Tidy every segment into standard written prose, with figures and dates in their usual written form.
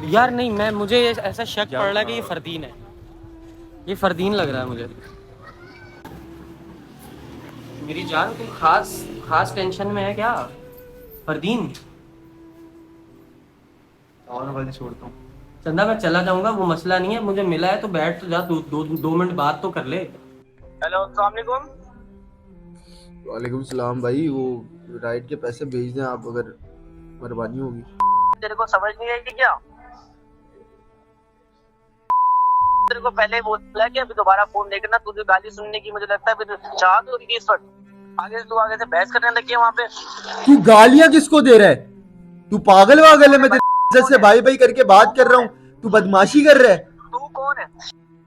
यार नहीं, मैं मुझे ऐसा शक पड़ रहा है कि ये फरदीन है, ये फरदीन लग रहा है मुझे। मेरी जान तुम खास खास टेंशन में है क्या फरदीन? और वाली छोड़ता हूँ। चंदा मैं चला जाऊंगा, वो मसला नहीं है, मुझे मिला है तो बैठ तो जा, दो मिनट बात तो कर ले। हेलो, अस्सलाम वालेकुम। वालेकुम सलाम भाई, वो राइड के पैसे भेज दें आप, अगर मेहरबानी होगी। तेरे को समझ नहीं आएगी क्या? तेरे को पहले बोला कि अभी दोबारा फोन देखना, तुझे गाली सुनने की मुझे लगता है फिर चाहत होगी इस वक्त। आगे से बहस करने लगी है वहाँ पे। तू गालियां किसको दे रहा है? तू पागल वागल है? मैं तेरी इज्जत से भाई भाई करके बात कर रहा हूँ, तू बदमाशी कर रहा है। तू कौन है?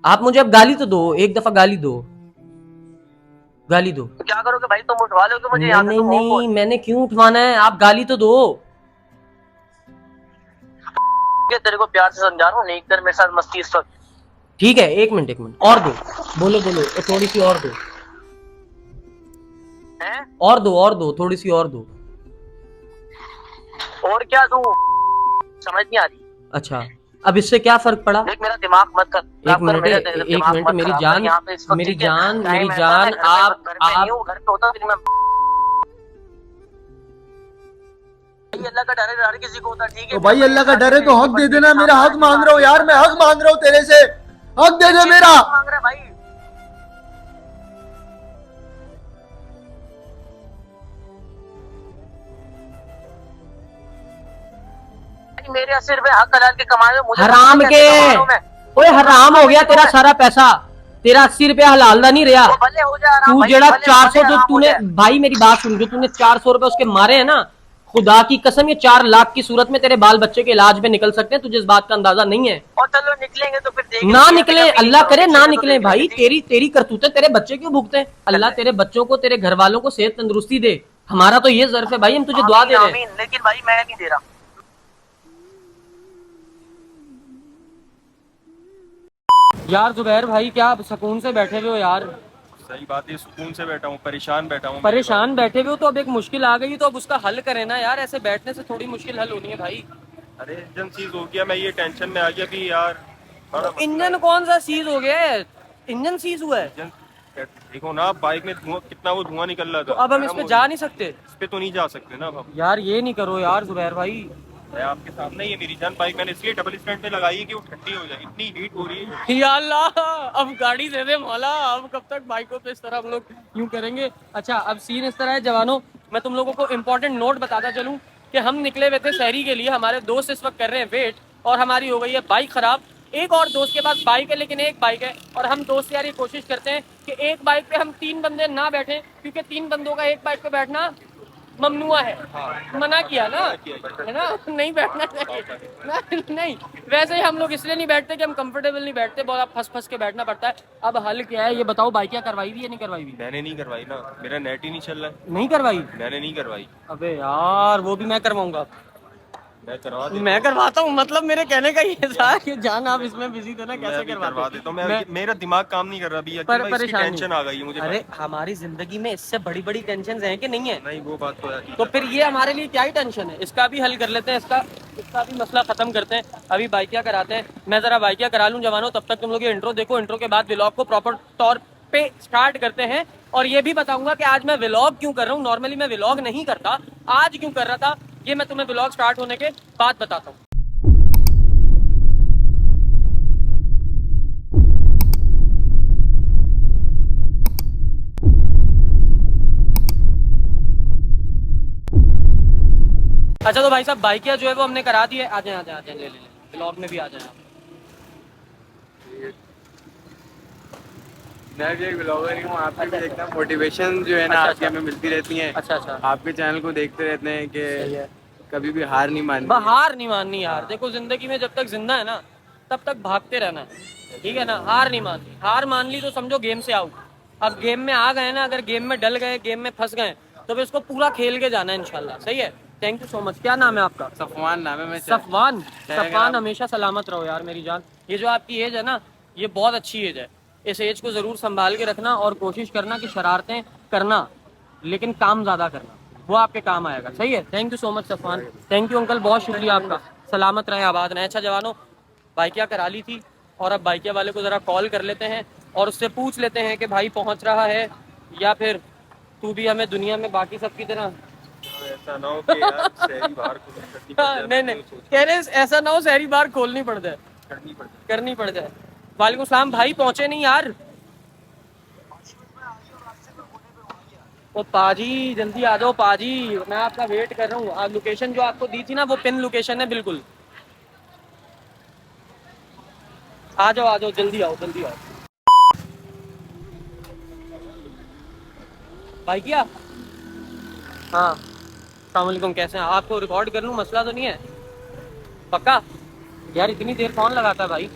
आप मुझे अब गाली तो दो, एक दफा गाली दो, गाली दो। तो क्या करोगे भाई, तुम उठवा लोगे मुझे यहाँ से? नहीं नहीं, मैंने क्यों उठवाना है, आप गाली तो दो। तेरे को प्यार से समझा रहा हूँ, नहीं कर मेरे साथ मस्ती इस वक्त। ठीक है, एक मिनट और दो। बोलो बोलो, थोड़ी सी और दो। और दो थोड़ी सी और दो। और क्या दूं? समझ नहीं आ रही। अच्छा, अब इससे क्या फर्क पड़ा? देख मेरा दिमाग मत कर। एक मिनट मेरी जान, मेरी जान आप घर पे होता फिर मैं अल्लाह का डर है, हर किसी को होता। ठीक है तो भाई अल्लाह का डर है तो हक दे देना, मेरा हक मांग रहा हूँ यार, मैं हक मांग रहा हूँ तेरे से, हक दे दे मेरा। मांग रहा है भाई। मेरे 80 रुपए हक हलाल के कमाए हो, मुझे हराम के। ओए हराम हो गया तेरा सारा पैसा, तेरा 80 रुपया हलाल दा नहीं रहा। तू जेड़ा 400 जो तूने, भाई मेरी बात सुन, जो तूने 400 रुपए उसके मारे हैं ना, खुदा की कसम ये 4 लाख की सूरत में तेरे बाल बच्चे के इलाज में निकल सकते हैं, तुझे इस बात का अंदाजा नहीं है। और चलो निकलेंगे तो फिर देखेंगे। ना निकले, अल्लाह करे ना निकले भाई, तेरी करतूतें तेरे बच्चे क्यों भुगते हैं? अल्लाह तेरे बच्चों को, तेरे घर वालों को सेहत तंदुरुस्ती दे, हमारा तो ये ज़र्फ है भाई, हम तुझे दुआ दे रहे हैं। लेकिन भाई मैं नहीं दे रहा। यार जुबैर भाई, क्या आप सुकून से बैठे हुए हो यार? सही बात है, सुकून से बैठा हूँ, परेशान बैठा हूँ। परेशान बैठे हुए हो तो अब एक मुश्किल आ गई तो अब उसका हल करें ना यार, ऐसे बैठने से थोड़ी मुश्किल हल होनी है भाई। अरे इंजन सीज हो गया, मैं ये टेंशन में आ गया भी यार। तो इंजन कौन सा सीज हो गया है? इंजन सीज हुआ है? इंजन देखो ना, बाइक में धुआं, कितना वो धुआं निकल रहा था। तो अब हम इस पे जा नहीं सकते? इस पे तो नहीं जा सकते ना अब हम। यार ये नहीं करो यार जुबैर भाई। मैं आपके सामने ही है मेरी जान, बाइक मैंने इसलिए डबल स्टैंड पे लगाई है कि वो ठंडी हो जाए, इतनी हीट हो रही है। या अल्लाह, अब गाड़ी दे दे मौला, अब कब तक बाइकों पे इस तरह हम लोग यूं करेंगे? अच्छा, अब सीन इस तरह है जवानों, मैं तुम लोगों को इंपॉर्टेंट नोट बताता चलूं कि हम निकले हुए थे शहरी के लिए, हमारे दोस्त इस वक्त कर रहे हैं वेट, और हमारी हो गई है बाइक खराब। एक और दोस्त के पास बाइक है, लेकिन एक बाइक है, और हम दोस्त यार ये कोशिश करते हैं कि एक बाइक पे हम 3 बंदे ना बैठे, क्योंकि 3 बंदों का एक बाइक पे बैठना ममनुआ है। मना किया ना, है ना, नहीं बैठना चाहिए ना। नहीं, वैसे ही हम लोग इसलिए नहीं बैठते कि हम कंफर्टेबल नहीं बैठते, बहुत फंस के बैठना पड़ता है। अब हल क्या है ये बताओ, बाइक क्या करवाई हुई है नहीं करवाई हुई? मैंने नहीं करवाई ना, मेरा नेट ही नहीं चल रहा है। नहीं करवाई? मैंने नहीं करवाई। अबे यार, वो भी मैं करवाऊंगा। मैं करवाता हूँ, मतलब मेरे कहने का ये था कि जान आप इसमें बिजी थे ना, कैसे करवा देता हूँ। मेरा दिमाग काम नहीं कर रहा अभी, परेशान टेंशन आ गई है मुझे। अरे हमारी जिंदगी में इससे बड़ी बड़ी टेंशन है कि नहीं है? नहीं, वो बात तो है। तो फिर ये हमारे लिए क्या ही टेंशन है, इसका भी हल कर लेते हैं, इसका भी मसला खत्म करते हैं। अभी बाइकिया कराते हैं, मैं जरा बाइकिया करा लूँ जवानों, तब तक तुम लोग ये इंट्रो देखो, इंट्रो के बाद व्लॉग को प्रॉपर तौर पे स्टार्ट करते हैं। और ये भी बताऊंगा कि आज मैं व्लॉग क्यों कर रहा हूँ, नॉर्मली मैं व्लॉग नहीं करता, आज क्यों कर रहा था ये मैं तुम्हें व्लॉग स्टार्ट होने के बाद बताता हूँ। अच्छा तो भाई साहब, बाइकिया जो है वो हमने करा दी है, आ जाए ले व्लॉग में भी आ जाए आप। मैं भी एक ब्लॉगर ही हूँ, आपके भी देखता हूँ, मोटिवेशन जो है ना आपकी हमें मिलती रहती है। अच्छा, आपके चैनल को देखते रहते हैं कि कभी भी हार नहीं माननी। हार नहीं माननी यार, देखो जिंदगी में जब तक जिंदा है ना तब तक भागते रहना है, ठीक है ना, हार नहीं माननी। हार मान ली तो समझो गेम से आउट। अब गेम में आ गए ना, अगर गेम में डल गए, गेम में फंस गए, तो फिर इसको पूरा खेल के जाना है इंशाल्लाह। सही है, थैंक यू सो मच। क्या नाम है आपका? सफवान नाम है। मैं सफवान। सफवान, हमेशा सलामत रहो यार मेरी जान। ये जो आपकी एज है ना, ये बहुत अच्छी एज है, इस एज को ज़रूर संभाल के रखना और कोशिश करना कि शरारतें करना लेकिन काम ज़्यादा करना, वो आपके काम आएगा। सही है, thank you so much Safwan. Thank you uncle, बहुत शुक्रिया आपका। सलामत रहें, आबाद रहें। अच्छा जवानों, बाइकिया करा ली थी और अब बाइकिया वाले को ज़रा कॉल कर लेते हैं और उससे पूछ लेते हैं कि भाई पहुंच रहा है या फिर तू भी हमें दुनिया में बाकी सब की तरह ऐसा ना हो कि यार शहरी बाहर को करनी पड़ जाए। नहीं नहीं कह रहे ऐसा ना हो शहरी बार खोलनी पड़ जाए, करनी पड़ जाए। वालेकुम सलाम भाई, पहुंचे नहीं यार? ओ पाजी जल्दी आ जाओ पाजी, मैं आपका वेट कर रहा हूँ। आप लोकेशन जो आपको दी थी ना वो पिन लोकेशन है बिल्कुल। आ जाओ जल्दी आओ जल्दी आओ। भाई क्या? हाँ अस्सलाम वालेकुम, कैसे हैं? आपको रिकॉर्ड कर लूँ, मसला तो नहीं है? पक्का? यार इतनी देर कौन लगाता है भाई?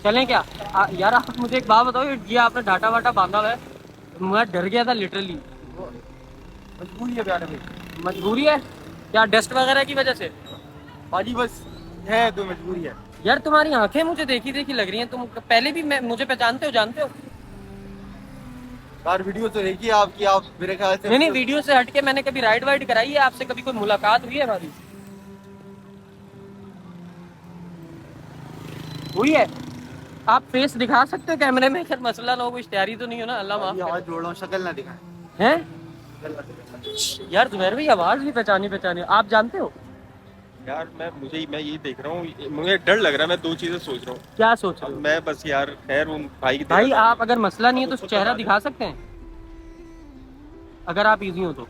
चलें क्या? यार आप मुझे एक बात बताओ, ये आपने डाटा वाटा बांधा हुआ है, मैं डर गया था लिटरली। मजबूरी है प्यारे भाई, मजबूरी है क्या? डस्ट वगैरह की वजह से? बाकी बस है तो मजबूरी है। यार तुम्हारी आंखें मुझे देखी देखी लग रही हैं, तुम पहले भी मुझे पहचानते हो, जानते हो? यार वीडियो तो देखी आपकी, आप मेरे ख्याल से नहीं वीडियो से हटके मैंने कभी राइड वाइड कराई है आपसे? कभी कोई मुलाकात हुई है हमारी? हुई है? आप फेस दिखा सकते हो कैमरे में? खैर मसला ना हो, कोई इश्तेहारी तो नहीं हो ना? अल्लाह माफ हाथ जोड़ रहा हूँ, शक्ल ना दिखाएं। है यार जुबैर भाई आवाज भी पहचानी आप जानते हो? यार मैं यही देख रहा हूँ, मुझे डर लग रहा है। मैं दो चीजें सोच रहा हूँ। क्या सोच रहे हो? मैं बस यार खैर वो भाई भाई आप अगर मसला नहीं है तो चेहरा दिखा सकते हैं अगर आप इजी हो तो।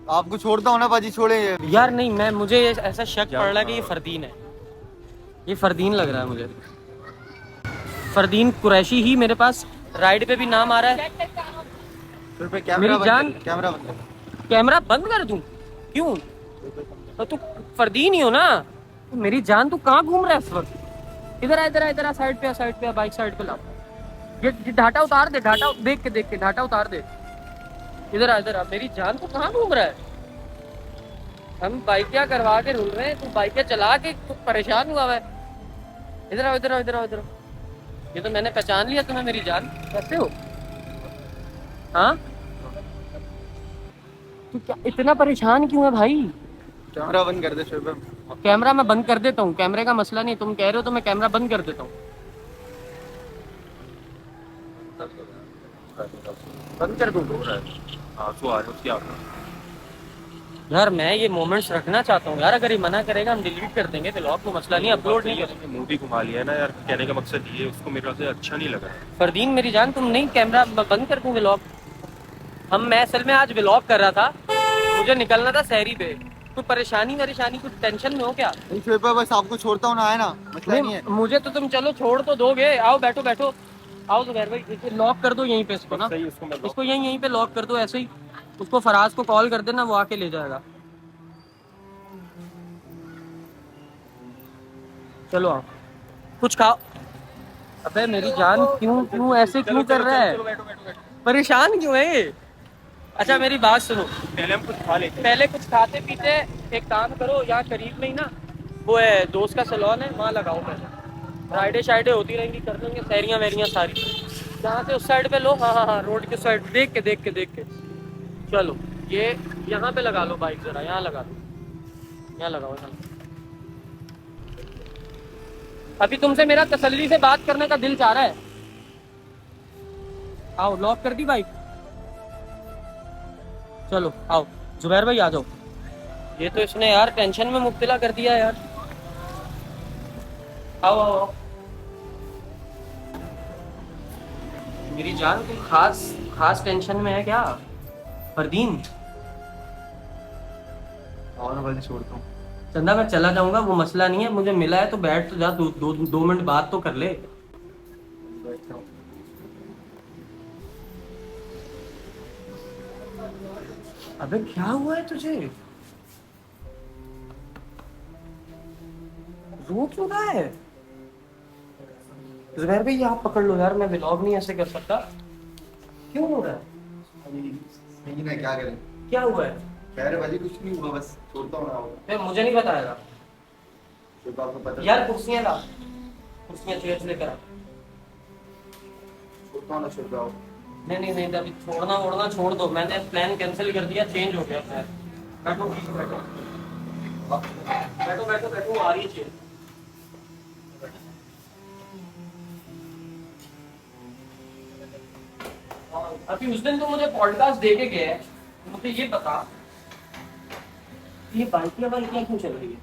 आपको छोड़ता हूँ ना बाजी, छोड़े यार नहीं, मैं मुझे ऐसा शक पड़ रहा है कि ये फरदीन है, ये फरदीन लग रहा है मुझे। फरदीन कुरैशी ही मेरे पास राइड पे भी नाम आ रहा है। मेरी जान कैमरा बंद कर दूं? क्यों? तो तू फरदीन ही हो ना? तो मेरी जान तू कहाँ घूम रहा है इस वक्त? इधर आ साइड पे आ बाइक साइड पे ला। ये ढाटा उतार दे, ढाटा देख के ढाटा उतार दे। इधर आ मेरी जान तू कहाँ घूम रहा है? हम बाइकिया करवा के रुल रहे हैं, तू बाइकिया चला के तू परेशान हुआ है। इधर आओ। ये तो मैंने पहचान लिया तुम्हें मेरी जान। कैसे हो? हाँ तू क्या इतना परेशान क्यों है भाई? कैमरा बंद कर दे शोएब। कैमरा मैं बंद कर देता हूँ, कैमरे का मसला नहीं, तुम कह रहे हो तो मैं कैमरा बंद कर देता हूँ। बंद कर दूँ? यार मैं ये मोमेंट्स रखना चाहता हूँ यार, अगर ये मना करेगा हम डिलीट कर देंगे व्लॉग, को मसला नहीं, अपलोड नहीं करेंगे। मूवी घुमा लिया ना यार, कहने का मकसद ये है, उसको मेरे से अच्छा नहीं लगा। फरदीन मेरी जान तुम नहीं, कैमरा बंद कर दूँ व्लॉग? मैं असल में आज व्लॉग कर रहा था, मुझे निकलना था शहरी पे। कोई परेशानी कुछ टेंशन में हो क्या? नहीं शोएब, बस आपको छोड़ता हूँ ना, है ना, मसला नहीं है। मुझे तो तुम चलो छोड़ तो दोगे। आओ बैठो आओ जुबैर भाई, लॉक कर दो यहीं पे इसको ना, इसको यहीं पे लॉक कर दो ऐसे ही। उसको फराज को कॉल कर देना, वो आके ले जाएगा। चलो आओ कुछ खाओ। अबे मेरी जान क्यों ऐसे क्यों कर रहा है? परेशान क्यों है? अच्छा मेरी बात सुनो, पहले हम कुछ खा लेते हैं। पहले कुछ खाते पीते एक काम करो, यहाँ करीब में ही ना वो है दोस्त का सैलून है, वहाँ लगाओ। पहले राइडे शाइडे होती रहेंगी, कर लेंगे सैरियाँ वैरियाँ सारी। यहाँ से उस साइड पे लो, हाँ रोड के साइड देख के चलो। ये यहाँ पे लगा लो बाइक, जरा यहाँ लगा लो, यहाँ लगाओ यहाँ। अभी तुमसे मेरा तसल्ली से बात करने का दिल चाह रहा है। आओ, लॉक कर दी बाइक? चलो आओ जुबैर भाई आ जाओ। ये तो इसने यार टेंशन में मुब्तला कर दिया यार। आओ मेरी जान, कोई खास टेंशन में है क्या फरदीन? छोड़ता हूँ चंदा मैं चला जाऊंगा, वो मसला नहीं है, मुझे मिला है तो बैठ तो जा, दो मिनट बात तो कर ले। अबे क्या हुआ है तुझे? रो क्यों रहा है? जुबैर भाई आप पकड़ लो यार, मैं व्लॉग नहीं ऐसे कर सकता। क्यों हो रहा है? नहीं ना, क्या करें? क्या हुआ है? खैर भाजी कुछ नहीं हुआ, बस छोड़ता हूँ ना। मुझे नहीं बताएगा आपको पता यार। कुर्सियाँ ला, कुर्सियाँ चेयर्स लेकर आ। छोड़ता हूँ ना शोएब। नहीं अभी छोड़ना वोड़ना छोड़ दो, मैंने प्लान कैंसिल कर दिया, चेंज हो गया प्लान। बैठो। बैठो बैठो बैठो, आ रही है चेयर। अभी उस दिन तो मुझे पॉडकास्ट देके गए, मुझे ये बता ये बाइक या बाइक क्यों चल रही है?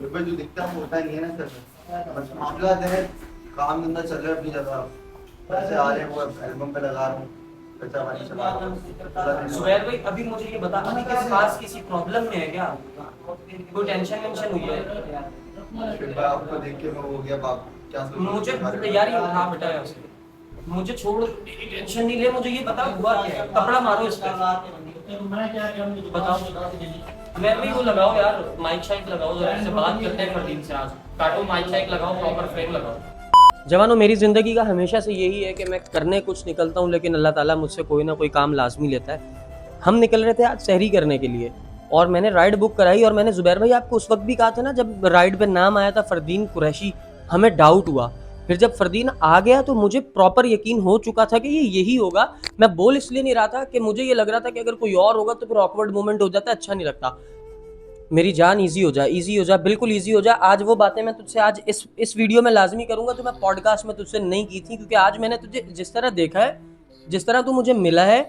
भाई जो दिखता है होता नहीं है ना सर, बस मामला है, काम धंधा चल रहा है अपनी जगह, पैसे आ रहे हैं वो एल्बम पे लगा रहा हूँ, खर्चा पानी चला रहा हूँ। सुबैर भाई अभी मुझे ये बता, अभी किस खास किसी प्रॉब्लम में है क्या? कोई टेंशन वेंशन हुई है? फिर भाई आपको देख के मैं हो गया बाप, क्या सोच मुझे यार ये उठा बेटा है उसके, मुझे छोड़, टेंशन नहीं ले, मुझे ये बता हुआ क्या है? कपड़ा मारो इस पे, बताओ। मैं भी वो लगाओ यार, माइक शाइक लगाओ, जरा से बात करते हैं फरदीन से, आज काटो माइक शाइक लगाओ, प्रॉपर फ्रेम लगाओ। जवानों, मेरी ज़िंदगी का हमेशा से यही है कि मैं करने कुछ निकलता हूँ, लेकिन अल्लाह ताला मुझसे कोई ना कोई काम लाजमी लेता है। हम निकल रहे थे आज सहरी करने के लिए, और मैंने राइड बुक कराई, और मैंने जुबैर भाई आपको उस वक्त भी कहा था ना जब राइड पे नाम आया था फरदीन कुरैशी, हमें डाउट हुआ। फिर जब फरदीन आ गया तो मुझे प्रॉपर यकीन हो चुका था कि ये यही होगा। मैं बोल इसलिए नहीं रहा था कि मुझे ये लग रहा था कि अगर कोई और होगा तो फिर ऑकवर्ड मोमेंट हो जाता है, अच्छा नहीं लगता। मेरी जान इजी हो जा, बिल्कुल इजी हो जा। आज वो बातें मैं तुझसे आज इस वीडियो में लाजमी करूंगा, तो मैं पॉडकास्ट में तुझसे नहीं की थी, क्योंकि आज मैंने तुझे जिस तरह देखा है, जिस तरह तू मुझे मिला है,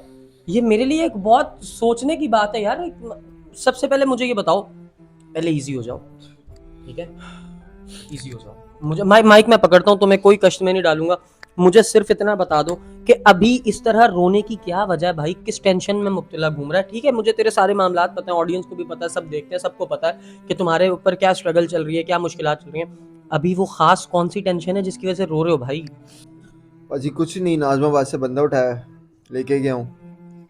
ये मेरे लिए एक बहुत सोचने की बात है यार। सबसे पहले मुझे ये बताओ, पहले इजी हो जाओ, ठीक है? इजी हो जाओ। मुझे माइक मैं पकड़ता हूँ, तो मैं कोई कष्ट में नहीं डालूंगा। मुझे सिर्फ इतना बता दो कि अभी इस तरह रोने की क्या वजह है भाई? किस टेंशन में मुब्तला घूम रहा है? ठीक है, मुझे तेरे सारे मामलात पता है, ऑडियंस को भी पता है, सब देखते हैं, सबको पता है कि तुम्हारे ऊपर क्या स्ट्रगल चल रही है, क्या मुश्किलात चल रही हैं। अभी वो खास कौन सी टेंशन है जिसकी वजह से रो रहे हो भाई? पाजी कुछ नहीं, नाजमाबाद से बंदा उठाया, लेके गया हूँ।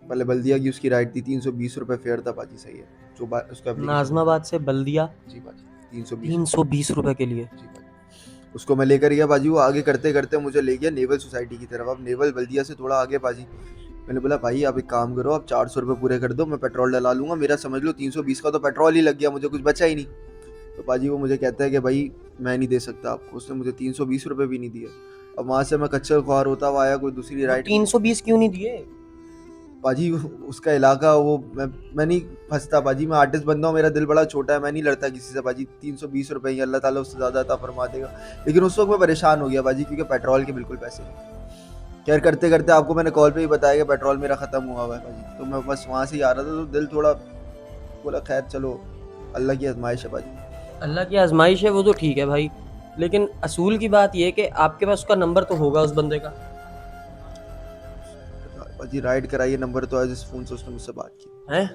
पहले बल्दिया की उसकी राइड थी, 320 रुपए फेयर था पाजी, सही है जो उसका नाजमाबाद से बल्दिया? जी पाजी, 320 रुपए के लिए? जी पाजी। उसको मैं लेकर गया बाजी, वो आगे करते करते मुझे ले गया नेवल सोसाइटी की तरफ। अब नेवल बल्दिया से थोड़ा आगे बाजी, मैंने बोला भाई आप एक काम करो, आप 400 रुपये पूरे कर दो, मैं पेट्रोल डला लूँगा। मेरा समझ लो 320 का तो पेट्रोल ही लग गया, मुझे कुछ बचा ही नहीं। तो बाजी वो मुझे कहता है कि भाई मैं नहीं दे सकता आपको। उसने मुझे 320 रुपये भी नहीं दिए। अब वहाँ से मैं कच्चर ख्वार होता हुआ आया, कोई दूसरी राइड। 320 क्यों नहीं दिए? पाजी उसका इलाका वो, मैं नहीं फंसता पाजी, मैं आर्टिस्ट बंदा हूँ, मेरा दिल बड़ा छोटा है, मैं नहीं लड़ता किसी से पाजी। 320 रुपये ही, अल्लाह ताला उससे ज़्यादा अता फरमा देगा। लेकिन उस वक्त मैं परेशान हो गया पाजी, क्योंकि पेट्रोल के बिल्कुल पैसे नहीं। खैर करते करते आपको मैंने कॉल पे ही बताया कि पेट्रोल मेरा ख़त्म हुआ हुआ है पाजी। तो मैं बस वहाँ से ही आ रहा था, तो दिल थोड़ा बोला खैर चलो, अल्लाह की आजमाइश है पाजी। अल्लाह की आजमाइश है वो तो ठीक है भाई, लेकिन असूल की बात ये है कि आपके पास उसका नंबर तो होगा उस बंदे का। जी राइड कराइए, नंबर तो है जिस फोन से उसने मुझसे बात की है।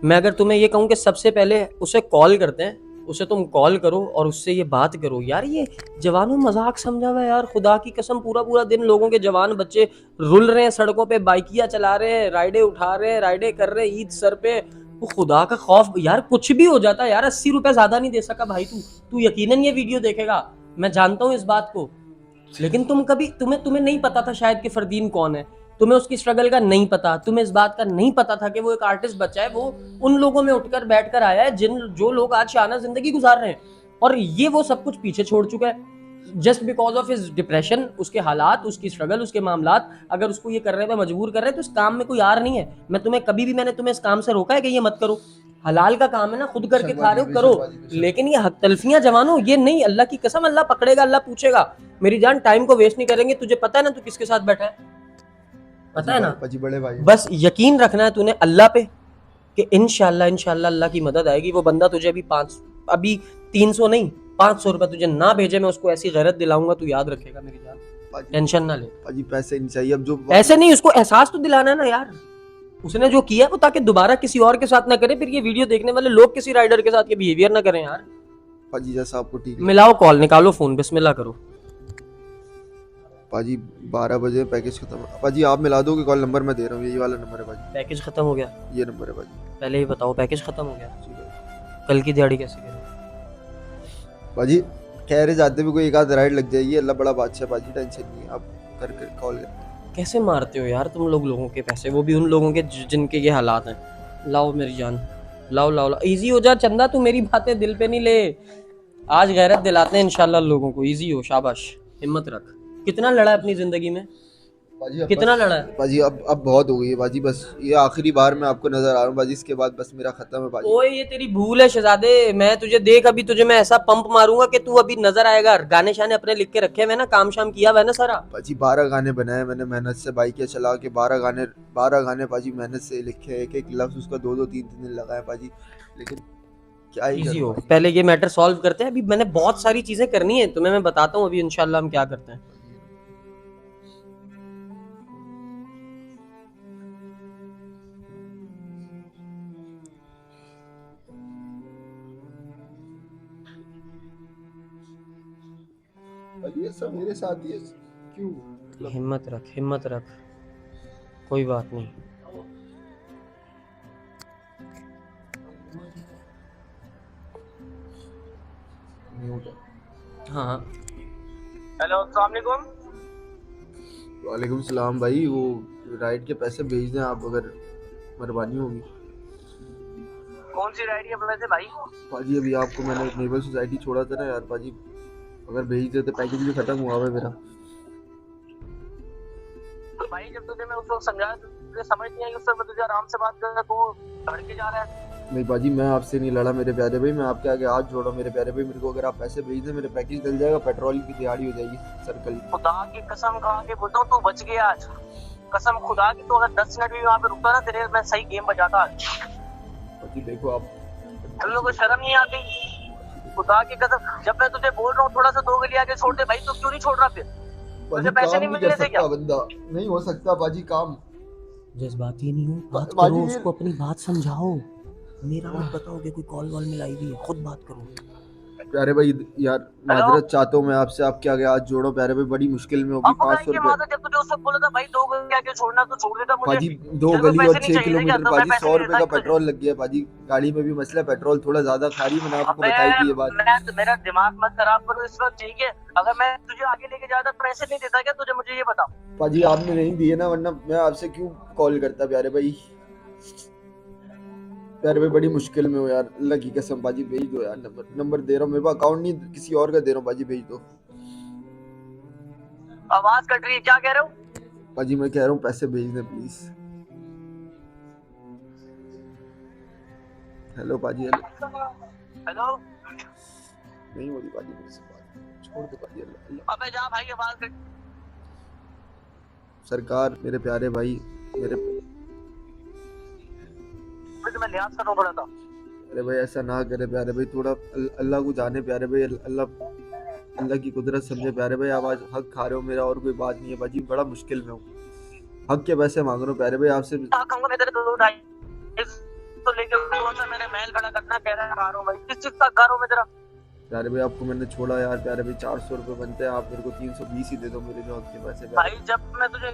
मैं अगर तुम्हें ये कहूँ कि सबसे पहले उसे कॉल करते हैं, उसे तुम कॉल करो और उससे ये बात करो। यार ये जवानों मजाक समझा हुआ है यार, खुदा की कसम। पूरा पूरा दिन लोगों के जवान बच्चे रुल रहे हैं सड़कों पे, बाइकियां चला रहे हैं, राइडें उठा रहे हैं, राइडें कर रहे हैं ईद सर पे। वो खुदा का खौफ यार, कुछ भी हो जाता है यार। 80 रुपए ज्यादा नहीं दे सका भाई तू यकीनन ये वीडियो देखेगा, मैं जानता हूँ इस बात को। लेकिन तुम कभी तुम्हें नहीं पता था शायद कि फरदीन कौन है, तुम्हें उसकी स्ट्रगल का नहीं पता, तुम्हें इस बात का नहीं पता था कि वो एक आर्टिस्ट बच्चा है, वो उन लोगों में उठकर बैठकर आया है जो लोग आज शाना जिंदगी गुजार रहे हैं, और ये वो सब कुछ पीछे छोड़ चुका है just because of his depression. उसके हालात, उसकी स्ट्रगल, उसके मामलात अगर उसको ये करने पे मजबूर कर रहे हैं, तो इस काम में कोई यार नहीं है। मैंने तुम्हें इस काम से रोका है कि ये मत करो? हलाल का काम है ना, खुद करके खा रहे हो, करो। लेकिन ये हक तलफियां जवानों, ये नहीं, अल्लाह की कसम, अल्लाह पकड़ेगा, अल्लाह पूछेगा। मेरी जान टाइम को वेस्ट नहीं करेंगे। तुझे पता है ना तू किसके साथ बैठा है? पता है ना? बड़े भाई। बस यकीन रखना है तूने अल्लाह पे कि इंशाल्लाह अल्लाह की मदद आएगी। वो बंदा तुझे अभी 300 नहीं 500 रुपए तुझे ना भेजे, मैं उसको ऐसी गैरत दिलाऊंगा, तू याद रखेगा मेरी जान, टेंशन ना ले। पाजी पैसे नहीं चाहिए, अब जो ऐसे नहीं, उसको एहसास तो दिलाना है ना यार, उसने जो किया वो, ताकि दोबारा किसी और के साथ ना करे, फिर ये वीडियो देखने वाले लोग किसी राइडर के साथ ये बिहेवियर ना करें यार। पाजी जैसा आपको ठीक। मिलाओ कॉल, निकालो फोन, बिस्मिल्लाह करो। पाजी 12 बजे पैकेज खत्म। पाजी आप मिला दोगे कॉल, नंबर मैं दे रहा हूँ, यही वाला नंबर है पाजी। पैकेज खत्म हो गया? ये नंबर है पाजी। पहले ही बताओ, पैकेज खत्म हो गया? कल की दिहाड़ी कैसे करें पाजी? कह रहे जाते भी कोई एक आध राइड लग जाएगी, अल्लाह बड़ा बादशाह पाजी, टेंशन नहीं है, आप कर कॉल कर। कैसे मारते हो यार तुम लोगों के पैसे, वो भी उन लोगों के जिनके ये हालात हैं। लाओ मेरी जान, लाओ लाओ लाओ, इजी हो जा चंदा, तू मेरी बातें दिल पे नहीं ले। आज गैरत दिलाते हैं इंशाल्लाह लोगों को। इजी हो, शाबाश, हिम्मत रख। कितना लड़ा है अपनी जिंदगी में? बाजी अब कितना बस लड़ा है? बाजी अब बहुत हो गई है बाजी, बस ये आखिरी बार मैं आपको नजर आ रहा हूँ बाजी, इसके बाद बस मेरा खत्म है बाजी। ओए ये तेरी भूल है शहजादे, मैं तुझे देख अभी तुझे मैं ऐसा पंप मारूंगा कि तू अभी नजर आएगा। गाने शाने अपने लिख के रखे हुए ना, काम शाम किया हुआ है ना सारा। बाजी 12 गाने बनाए मैंने मेहनत से, बाइकें चला के 12 गाने बाजी मेहनत से लिखे, एक एक लफ्ज उसका 2-2 3-3 दिन लगाए बाजी, लेकिन क्या ही इजी करूं हो, बाजी। पहले ये मैटर सॉल्व करते हैं। अभी मैंने बहुत सारी चीजें करनी है तुम्हें, मैं बताता हूँ अभी इंशाल्लाह हम क्या करते हैं। बाजी ये सब मेरे साथ ही है, क्यों मतलब हिम्मत रख, हिम्मत रख, कोई बात नहीं। म्यूट है। हाँ हेलो अस्सलाम वालेकुम। वालेकुम सलाम भाई, वो राइड के पैसे भेज दें आप, अगर मेहरबानी होगी। कौन सी राइड है वैसे भाई? बाजी अभी आपको मैंने नेबर सोसाइटी छोड़ा था ना यार बाजी, अगर भेज देते, पैकेज भी खत्म हुआ है मेरा। भाई जब तुझे मैं उस वक्त समझाया तुझे समझ नहीं आई, उस वक्त तुझे आराम से बात कर रहा, तू लड़ के जा रहा है। नहीं बाजी मैं आपसे नहीं लड़ा मेरे प्यारे भाई, मैं आपके आगे हाथ जोड़ा मेरे प्यारे भाई, मेरे को अगर आप पैसे भेज दें मेरे पैकेज डल जाएगा, पेट्रोल की दिहाड़ी हो जाएगी सर्कल। खुदा की कसम खा के बोलता हूँ तू बच गया आज, कसम खुदा की। तो अगर 10 मिनट भी वहाँ पे रुकता ना तेरे, मैं सही गेम बजाता आज। बाजी देखो आप, तुम लोगों को शर्म नहीं आती? खुदा की कसम, जब मैं तुझे बोल रहा हूँ थोड़ा सा 2 गली आगे छोड़ दे भाई, तो क्यों नहीं छोड़ रहा फिर? बाजी तुझे पैसे काम नहीं नहीं मिल कर रहे थे क्या? सकता बंदा, नहीं हो सकता बाजी काम। जज्बाती नहीं हो, बात बाजी करो, ये- उसको अपनी बात समझाओ। मेरा मत बताओ कि कोई कॉल वॉल मिलाई हुई है, खुद बात करो। प्यारे भाई यार माजरत चाहता हूँ मैं आपसे, आपके आगे हाथ जोड़ो प्यारे भाई, बड़ी मुश्किल में होगी, अब भाई 500 ये रुपए। माता, जब तुझे उस वक्त बोला था भाई 2 गली आगे छोड़ना तो छोड़ देता मुझे। बाजी 2 तेरे को गली और पैसे नहीं 6 चाहिए थे क्या? किलोमीटर तो मैं बाजी, पैसे 100 नहीं रुपए देता का तुझे। पेट्रोल लग गया बाजी, गाड़ी में भी मसला है, पेट्रोल थोड़ा ज्यादा खा रही है, मैंने आपको अबे बताई थी ये बात। मेरा दिमाग मत खराब करो इस वक्त, ठीक है? अगर मैं तुझे आगे लेके जाता तो पैसे नहीं देता क्या तुझे? मुझे ये बता। बाजी आपने नहीं दिए ना, वरना मैं आपसे क्यों कॉल करता प्यारे भाई। प्यारे भाई बड़ी मुश्किल में हो यार, अल्लाह की कसम बाजी भेज दो यार, नंबर दे रहा हूँ, मेरे पास अकाउंट नहीं, किसी और का दे रहा हूँ बाजी, भेज दो। आवाज कट रही है, क्या कह रहे हो? बाजी मैं कह रहा हूँ पैसे भेज दें प्लीज। हेलो बाजी, हेलो। हेलो, नहीं हो रही बाजी मेरे से बात, छोड़ दो बाजी, अल्लाह अबे जा भाई, आवाज कट। सरकार, मेरे प्यारे भाई, मेरे मैं लिहाज कर रहा हूँ थोड़ा सा। अरे भाई ऐसा ना करे प्यारे भाई, थोड़ा अल्लाह को जाने प्यारे भाई, अल्लाह की कुदरत समझे प्यारे भाई, आप आज हक खा रहे हो मेरा, और कोई बात नहीं है बाजी, बड़ा मुश्किल में हूँ, हक के पैसे मांग रहा हूँ प्यारे भाई आपसे। कहूंगा मैं तेरे को ढाई तो लेके कौन सा मेरे महल खड़ा करना कह रहा है? खा रहा हूँ भाई, किस चीज का खा रहा हूँ मैं तेरा? प्यारे भाई आपको मैंने छोड़ा यार प्यारे भाई, 400 रुपए बनते हैं, आप मेरे को 320 ही दे दो मेरे जो हक के पैसे। भाई जब मैं तुझे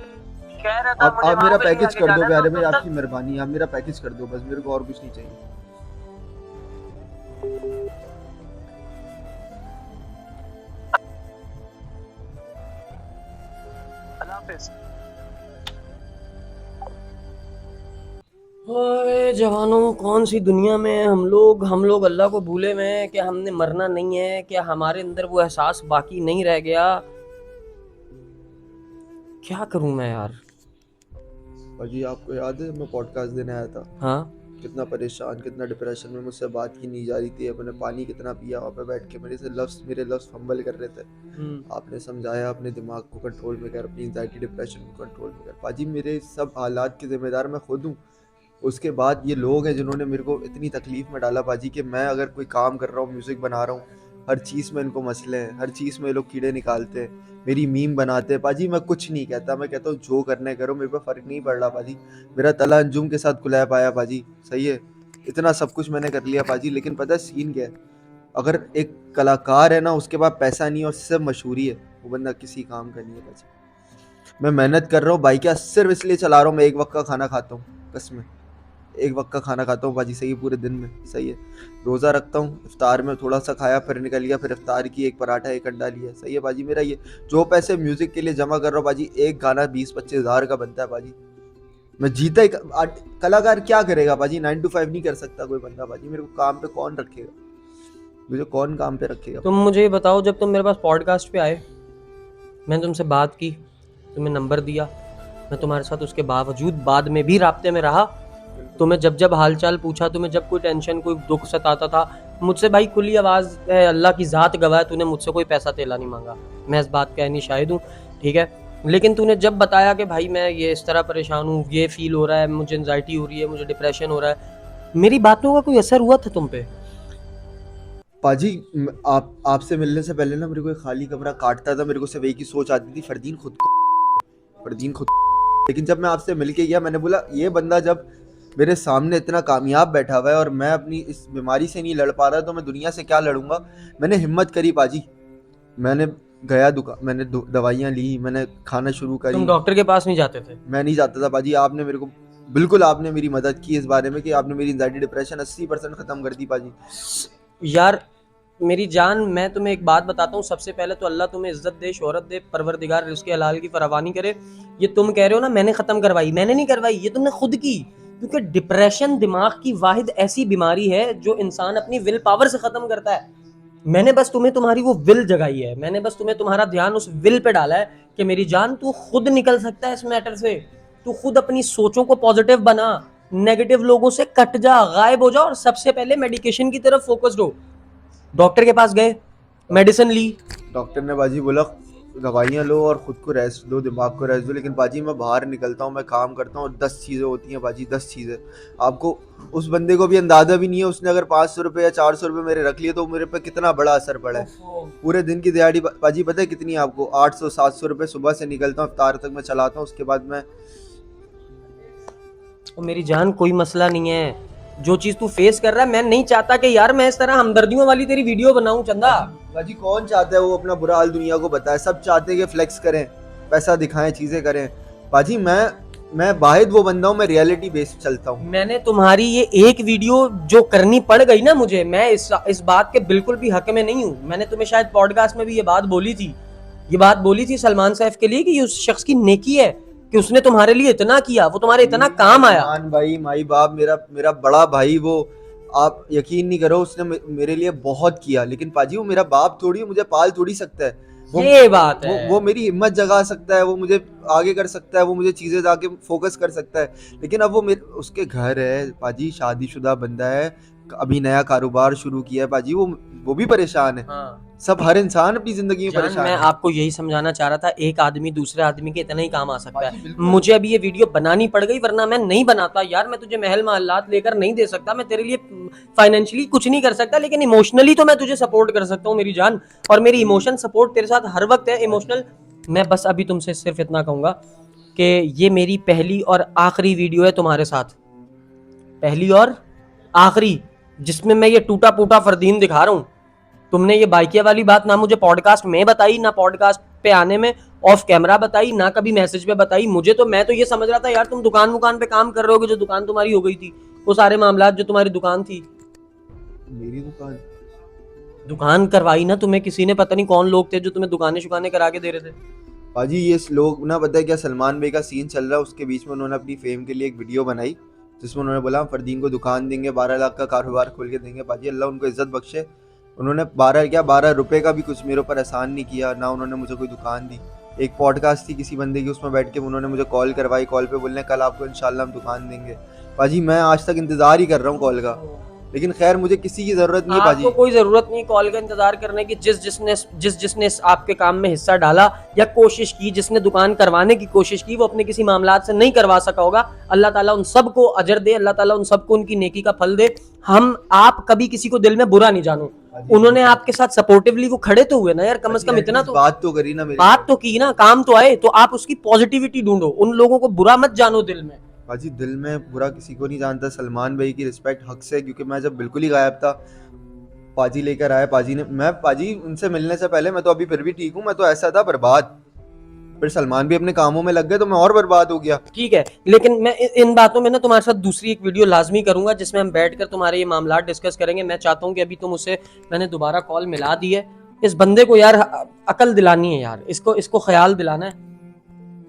कह रहा था मुझे आप मेरा वहाँ पे नहीं पैकेज आगे कर दो जाना है, प्यारे तो भाई, तुम आपकी मेहरबानी, आप मेरा पैकेज कर दो बस, मेरे को और कुछ नहीं चाहिए। अल्लाह हाफिज। ओए जवानों, कौन सी दुनिया में हम लोग अल्लाह को भूले हुए हैं कि हमने मरना नहीं है, क्या हमारे अंदर वो एहसास बाकी नहीं रह गया? क्या करूं मैं यार? बाजी आपको याद है मैं पॉडकास्ट देने आया था, हाँ कितना परेशान, कितना डिप्रेशन में, मुझसे बात की नहीं जा रही थी, मैंने पानी कितना पिया वहाँ पे बैठ के, मेरे लफ्ज फंबल कर रहे थे, आपने समझाया अपने दिमाग को कंट्रोल में कर, अपनी एंजाइटी डिप्रेशन को कंट्रोल में कर। बाजी मेरे सब हालात के जिम्मेदार मैं खुद हूँ, उसके बाद ये लोग हैं जिन्होंने मेरे को इतनी तकलीफ में डाला बाजी, कि मैं अगर कोई काम कर रहा हूँ, म्यूजिक बना रहा हूँ, हर चीज़ में इनको मसले हैं, हर चीज़ में ये लोग कीड़े निकालते हैं, मेरी मीम बनाते हैं बाजी। मैं कुछ नहीं कहता, मैं कहता हूँ जो करने करो, मेरे पे फ़र्क नहीं पड़ रहा बाजी, मेरा तला अंजुम के साथ कुलैब आया बाजी, सही है, इतना सब कुछ मैंने कर लिया बाजी, लेकिन पता है सीन क्या है, अगर एक कलाकार है ना, उसके पास पैसा नहीं है और सिर्फ मशहूरी है, वो बंदा किसी काम का नहीं है बाजी। मैं मेहनत कर रहा हूँ, बाइक सिर्फ इसलिए चला रहा हूँ, मैं एक वक्त का खाना खाता हूँ, कसम एक वक्त का खाना खाता हूँ बाजी, सही है, पूरे दिन में, सही है, रोज़ा रखता हूँ, इफ्तार में थोड़ा सा खाया फिर निकल गया, फिर इफ्तार की एक पराठा एक अंडा लिया, सही है बाजी। मेरा ये जो पैसे म्यूज़िक के लिए जमा कर रहा हूँ बाजी, एक गाना 20-25 हज़ार का बनता है बाजी, मैं जीता ही कलाकार क्या करेगा बाजी, 9 to 5 नहीं कर सकता कोई बंदा बाजी, मेरे को काम पे कौन रखेगा, मुझे कौन काम पे रखेगा। तुम मुझे ये बताओ, जब तुम मेरे पास पॉडकास्ट पे आए, मैंने तुमसे बात की, तुम्हें नंबर दिया, मैं तुम्हारे साथ उसके बावजूद बाद में भी राब्ते में रहा। तुम्हें जब जब हालचाल पूछा, तुम्हें जब कोई टेंशन कोई दुख सताता था, मुझसे भाई खुली आवाज़ है, अल्लाह की ज़ात गवाह है, तूने मुझसे कोई पैसा तेला नहीं मांगा। मैं इस बात का नहीं शाहिद हूँ, ठीक है। लेकिन तूने जब बताया कि भाई मैं ये इस तरह परेशान हूँ, ये फील हो रहा है, मुझे एंजाइटी हो रही है, मुझे डिप्रेशन हो रहा है, मेरी बातों का कोई असर हुआ था तुम पे? पाजी आपसे मिलने से पहले ना मेरे को एक खाली कमरा काटता था, मेरे को सिर्फ एक ही सोच आती थी, फरदीन खुद। लेकिन जब मैं आपसे मिल के गया, मैंने बोला ये बंदा जब मेरे सामने इतना कामयाब बैठा हुआ है और मैं अपनी इस बीमारी से नहीं लड़ पा रहा, तो मैं दुनिया से क्या लड़ूंगा। मैंने हिम्मत करी पाजी, मैंने गया दुकान, मैंने दवाइयाँ ली, मैंने खाना शुरू करी। तुम डॉक्टर के पास नहीं जाते थे? मैं नहीं जाता था पाजी। आपने मेरे को बिल्कुल आपने मेरी मदद की इस बारे में कि आपने मेरी एंजाइटी डिप्रेशन 80% खत्म कर दी पाजी। यार मेरी जान, मैं तुम्हें एक बात बताता हूँ, सबसे पहले तो अल्लाह तुम्हें इज्जत दे, शोहरत दे, परवरदिगार रिज़्क़ हलाल की फरावानी करे। ये तुम कह रहे हो ना मैंने ख़त्म करवाई, मैंने नहीं करवाई, ये तुमने खुद की। क्योंकि डिप्रेशन दिमाग की वाहिद ऐसी बीमारी है जो इंसान अपनी विल पावर से ख़त्म करता है। मैंने बस तुम्हें तुम्हारी वो विल जगाई है, मैंने बस तुम्हें तुम्हारा ध्यान उस विल पे डाला है कि मेरी जान तू खुद निकल सकता है इस मैटर से। तू खुद अपनी सोचों को पॉजिटिव बना, नेगेटिव लोगों से कट जा, गायब हो जा और सबसे पहले मेडिकेशन की तरफ फोकस्ड हो। डॉक्टर के पास गए, मेडिसिन ली, डॉक्टर ने बाजी बोला दवाइयाँ लो और ख़ुद को रेस्ट दो, दिमाग को रेस्ट दो। लेकिन बाजी मैं बाहर निकलता हूँ, मैं काम करता हूँ और 10 चीज़ें होती हैं बाजी, 10 चीज़ें। आपको उस बंदे को भी अंदाज़ा भी नहीं है, उसने अगर 500 रुपये या 400 रुपये मेरे रख लिए तो मेरे पे कितना बड़ा असर पड़ा है। पूरे दिन की दिहाड़ी बाजी पता है कितनी है आपको? 800-700 रुपये। सुबह से निकलता हूँ, इफ्तार तक मैं चलाता हूँ, उसके बाद मैं मेरी जान कोई मसला नहीं है। जो चीज तू फेस कर रहा है, मैं नहीं चाहता कि यार मैं इस तरह हमदर्दियों वाली तेरी वीडियो बनाऊं चंदा। बाजी कौन चाहता है वो अपना बुरा हाल दुनिया को बताए? सब चाहते हैं कि फ्लेक्स करें, पैसा दिखाएं, चीजें करें। बाजी मैं वाहिद वो बंदा हूँ, मैं रियलिटी बेस्ड चलता हूँ। मैंने तुम्हारी ये एक वीडियो जो करनी पड़ गई ना मुझे, मैं इस बात के बिल्कुल भी हक में नहीं हूँ। मैंने तुम्हें शायद पॉडकास्ट में भी ये बात बोली थी सलमान सैफ के लिए कि ये उस शख्स की नेकी है कि उसने तुम्हारे लिए इतना किया, वो तुम्हारे इतना काम आया। सलमान भाई माई बाप, मेरा बड़ा भाई, वो आप यकीन नहीं करो, उसने मेरे लिए बहुत किया। लेकिन पाजी वो मेरा बाप थोड़ी है, मुझे पाल थोड़ी सकता है। ये बात है। वो मेरी हिम्मत जगा सकता है, वो मुझे आगे कर सकता है, वो मुझे चीजें जाके फोकस कर सकता है। लेकिन अब वो उसके घर है पाजी, शादीशुदा बंदा है, अभी नया कारोबार शुरू किया है पाजी, वो भी परेशान है। हाँ। सब हर इंसान अपनी जिंदगी में परेशान मैं है। आपको यही समझाना चाह रहा था, एक आदमी दूसरे आदमी के इतना ही काम आ सकता है। मुझे अभी ये वीडियो बनानी पड़ गई, वरना मैं नहीं बनाता यार। मैं तुझे महल महल्लात लेकर नहीं दे सकता, मैं तेरे लिए फाइनेंशियली कुछ नहीं कर सकता, लेकिन इमोशनली तो मैं तुझे सपोर्ट कर सकता हूँ मेरी जान। और मेरी इमोशन सपोर्ट तेरे साथ हर वक्त है, इमोशनल। मैं बस अभी तुमसे सिर्फ इतना कहूंगा कि ये मेरी पहली और आखिरी वीडियो है तुम्हारे साथ, पहली और आखिरी, जिसमें मैं ये टूटा फूटा फरदीन दिखा रहा हूँ। तुमने ये बाइकिया वाली बात ना मुझे पॉडकास्ट में बताई, ना पॉडकास्ट पे आने में ऑफ कैमरा बताई, ना कभी मैसेज पे बताई। मैं तो ये समझ रहा था यार तुम दुकान पे काम कर रहे होगे, जो दुकान तुम्हारी हो गई थी, वो सारे मामला जो तुम्हारी दुकान थी। मेरी दुकान करवाई ना तुम्हें किसी ने, पता नहीं कौन लोग थे जो तुम्हें दुकानें शुकाने करा के दे रहे थे। पाजी ये लोग ना, पता है क्या, सलमान भाई का सीन चल रहा है, उसके बीच में उन्होंने अपनी फेम के लिए एक वीडियो बनाई जिसमें उन्होंने बोला हम फरदीन को दुकान देंगे, 12 लाख का कारोबार खोल के देंगे। पाजी अल्लाह उनको इज्जत बख्शे, उन्होंने 12 रुपए का भी कुछ मेरे ऊपर एहसान नहीं किया, ना उन्होंने मुझे कोई दुकान दी। एक पॉडकास्ट थी किसी बंदे की, उसमें बैठ के उन्होंने मुझे कॉल करवाई, कॉल पे बोलने कल आपको इंशाल्लाह हम दुकान देंगे। पाजी मैं आज तक इंतजार ही कर रहा हूँ कॉल का, लेकिन खैर मुझे किसी की जरूरत नहीं है पाजी। आपको कोई जरूरत नहीं कॉल का इंतजार करने की। जिसने आपके काम में हिस्सा डाला या कोशिश की, जिसने दुकान करवाने की कोशिश की, वो अपने किसी मामलात से नहीं करवा सका होगा। अल्लाह ताला उन सबको अजर दे, अल्लाह ताला उन सबको उनकी नेकी का फल दे। आप कभी किसी को दिल में बुरा नहीं जानो। उन्होंने आपके साथ सपोर्टिवली वो खड़े तो हुए ना यार, कम से कम इतना तो बात तो करी ना, मेरी बात तो की ना, काम तो आए। तो आप उसकी पॉजिटिविटी ढूंढो, उन लोगों को बुरा मत जानो दिल में। पाजी दिल में बुरा किसी को नहीं जानता। सलमान भाई की रिस्पेक्ट हक से, क्योंकि मैं जब बिल्कुल ही गायब था, पाजी लेकर आया। पाजी उनसे मिलने से पहले मैं तो अभी फिर भी ठीक हूँ, मैं तो ऐसा था बर्बाद। फिर सलमान भी अपने कामों में लग गए तो मैं और बर्बाद हो गया। ठीक है, लेकिन मैं इन बातों में ना तुम्हारे साथ दूसरी एक वीडियो लाजमी करूंगा जिसमें हम बैठकर तुम्हारे ये मामला डिस्कस करेंगे। मैं चाहता हूँ कि अभी तुम उसे, मैंने दोबारा कॉल मिला दी है, इस बंदे को यार अकल दिलानी है यार, इसको ख्याल दिलाना है,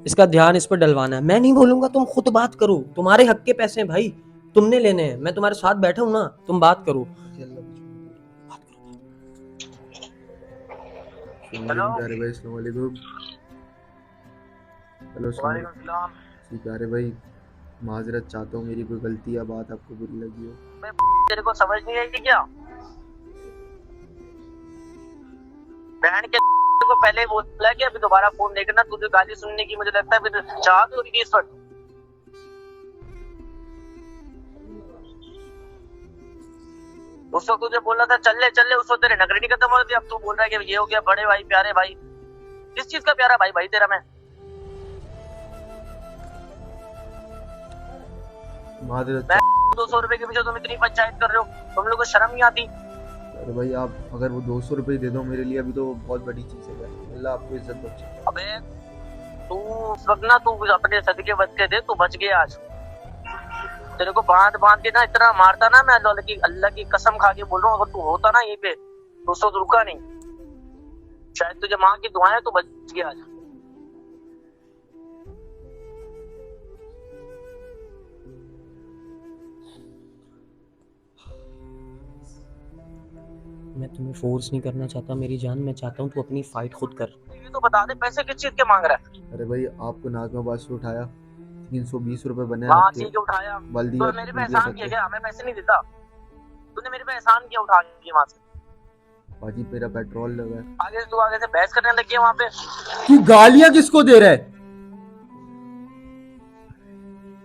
इसका ध्यान इस पर डलवाना है। मैं नहीं बोलूंगा, तुम खुद बात करो, तुम्हारे हक के पैसे हैं भाई, तुमने लेने हैं। मैं तुम्हारे साथ बैठा हूं ना, तुम बात करो। हेलो। जी प्यारे भाई, माजरत चाहता हूँ, मेरी कोई गलती या बात आपको बुरी लगी हो। तेरे को समझ नहीं आई थी क्या? बहन के को पहले ही बोला कि अभी दोबारा फोन नहीं करना। तुझे गाली सुनने की मुझे लगता है फिर चाहत हो रही थी इस वक्त। उस वक्त तुझे बोलना था चल ले, उस वक्त तेरे नखरे नहीं खत्म हो रही थी। अब तू बोल रहा है कि ये हो गया बड़े भाई प्यारे भाई। किस चीज का प्यारा भाई भाई तेरा मैं? माजरत 200 रुपए के पीछे तुम इतनी पंचायत कर रहे हो, तुम लोग को शर्म नहीं आती? अरे भाई, आप अगर वो 200 रुपये दे दो मेरे लिए अभी, तो बहुत बड़ी चीज़ है यार। अल्लाह आपको इज्जत बख्शे। अबे तू उस वक्त ना, तू अपने सदके बच के दे, तू बच गया आज। तेरे को बांध के ना इतना मारता ना, मैं अल्लाह की कसम खा के बोल रहा हूँ, अगर तू होता ना यहीं पे तो उस वक्त रुका नहीं। शायद तुझे माँ की दुआएं, तू बच गया आज। मैं तुम्हें फोर्स नहीं करना चाहता मेरी जान, मैं चाहता हूँ तू अपनी फाइट खुद कर। ये तो बता दे पैसे किस चीज के मांग रहा है? अरे भाई, आपको नाक में बात से उठाया, 320 रुपए बने हाँ आपके। ठीक है, उठाया। बल्दी तो मेरे पे एहसान किया क्या? मैं पैसे नहीं देता, तूने मेरे पे एहसान किया उठा के वहां से। बाजी मेरा पेट्रोल लगा है। आगे से बहस करने लगी है वहां पे। तू गालियां किसको दे रहा है?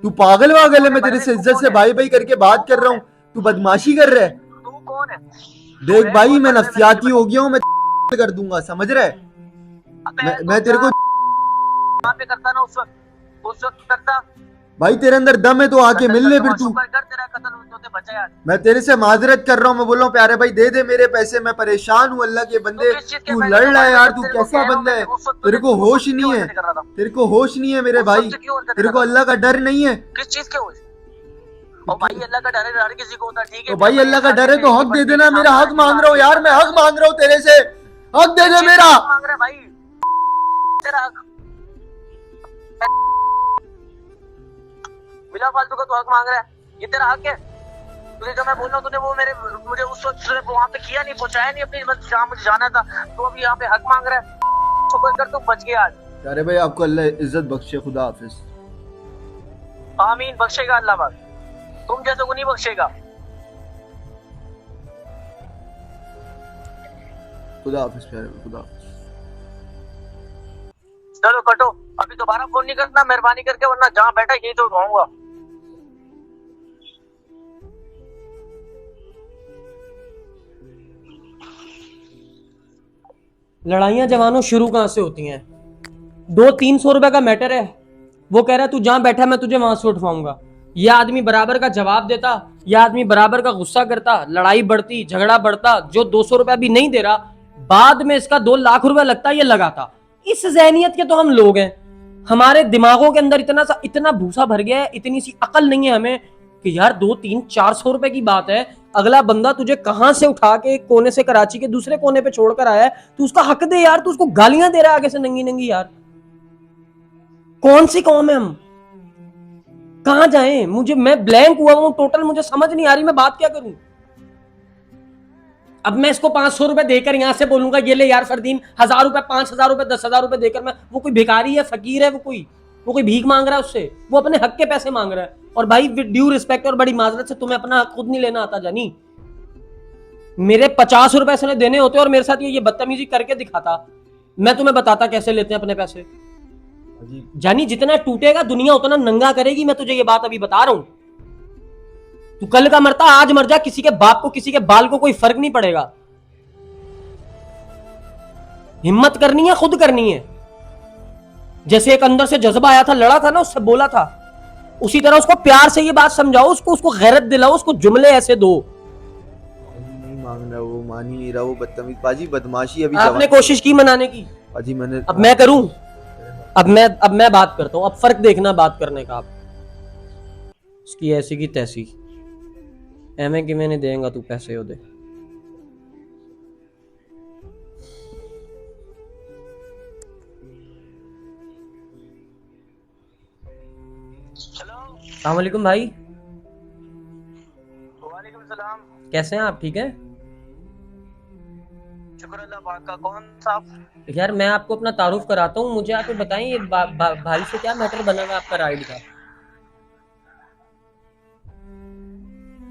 तू पागल वागल है? मैं तेरे से इज्जत से भाई भाई करके बात कर रहा हूँ, तू बदमाशी कर रहा है। तू कौन है? देख भाई, मैं नफसियाती हो गया हूँ, मैं कर दूंगा, समझ रहा है? मैं तेरे को वहां पे करता ना, उस वक्त करता। भाई तेरे अंदर दम है तो आके मिल ले फिर तू। शुक्र कर तेरा कत्ल होते बचा यार। मैं तेरे से माजरत कर रहा हूँ, मैं बोल रहा हूँ प्यारे भाई दे दे मेरे पैसे, मैं परेशान हूँ अल्लाह के बंदे। तू लड़ रहा है यार, तू कैसा बंदा है? तेरे को होश नहीं है, तेरे को होश नहीं है मेरे भाई, तेरे को अल्लाह का डर नहीं है। किस चीज के होश? ओ भाई अल्लाह का डर है, हर किसी को होता है, ठीक है? तो भाई अल्लाह का डर है तो हक दे देना, मेरा हक मांग रहा हूँ यार, मैं हक मांग रहा हूँ तेरे से, हक दे दे मेरा। मांग रहा है भाई तेरा हक, बिना फालतू का तू हक मांग रहा है, ये तेरा हक है? तुझे जो मैं बोल रहा हूँ, तूने वो मुझे उस वक्त वहां पे किया नहीं, पहुंचाया नहीं अपनी, जहाँ मुझे जाना था, तो अभी यहाँ पे हक मांग रहा है। शुक्र कर तू बच गया आज। अरे भाई आपको अल्लाह इज्जत बख्शे, खुदा हाफिज। आमीन, बख्शेगा अल्लाह पाक, तुम जैसे को नहीं बख्शेगा। खुदा हाफिज प्यारे, खुदा हाफिज। चलो कटो, अभी दोबारा फोन नहीं करना मेहरबानी करके, वरना जहाँ बैठा यही तो उठाऊंगा। लड़ाइयां जवानों शुरू कहां से होती हैं? 200-300 रुपए का मैटर है, वो कह रहा है तू जहां बैठा मैं तुझे वहां से उठवाऊंगा। यह आदमी बराबर का जवाब देता, यह आदमी बराबर का गुस्सा करता, लड़ाई बढ़ती, झगड़ा बढ़ता। जो 200 रुपया भी नहीं दे रहा, बाद में इसका 2 लाख रुपया लगता, ये लगाता। इस जहनियत के तो हम लोग हैं, हमारे दिमागों के अंदर इतना भूसा भर गया है, इतनी सी अकल नहीं है हमें कि यार 200-300-400 रुपए की बात है, अगला बंदा तुझे कहां से उठा के एक कोने से कराची के दूसरे कोने पे छोड़कर आया है, तू उसका हक दे यार। तू उसको गालियां दे रहा है आगे से नंगी नंगी यार। कौन सी कौम है हम? कहां जाएं? मैं ब्लैंक हुआ हूं टोटल, मुझे समझ नहीं आ रही मैं बात क्या करूं। अब मैं इसको 500 रुपए देकर यहां से बोलूंगा ये ले यार फरदीन, 1000 रुपए, 5000 रुपए, 10,000 रुपए देकर मैं, वो कोई भिखारी है, फकीर है, वो कोई भीख मांग रहा है उससे, वो अपने हक के पैसे मांग रहा है। और भाई विद ड्यू रिस्पेक्ट और बड़ी माजरत से, तुम्हें अपना हक खुद नहीं लेना आता जानी। मेरे 50 रुपए इसने देने होते और मेरे साथ ये बदतमीजी करके दिखाता, मैं तुम्हें बताता कैसे लेते हैं अपने पैसे। जानी जितना टूटेगा दुनिया उतना नंगा करेगी, मैं तुझे ये बात अभी बता रहा हूं। तू कल का मरता आज मर जा, किसी के बाप को किसी के बाल को कोई फर्क नहीं पड़ेगा। हिम्मत करनी है खुद करनी है। जैसे एक अंदर से जज्बा आया था, लड़ा था ना, उससे बोला था, उसी तरह उसको प्यार से ये बात समझाओ, उसको गैरत दिलाओ, उसको जुमले ऐसे दो। नहीं मांग रहा, वो मान ही नहीं रहा, वो बदतमीज बाजी बदमाशी। अभी आपने कोशिश की मनाने की, बाजी मैंने, अब मैं करूं? अब मैं बात करता हूं, अब फर्क देखना बात करने का। आप उसकी ऐसी की तैसी एवं कि मैंने देंगा तू पैसे हो दे। अस्सलाम वालेकुम भाई। वालेकुम सलाम। कैसे हैं आप? ठीक है? शुक्र अल्लाह का कौन सा? यार मैं आपको अपना तारुफ कराता हूँ, मुझे आप बताएं ये भाई से क्या मैटर बना हुआ आपका राइड का?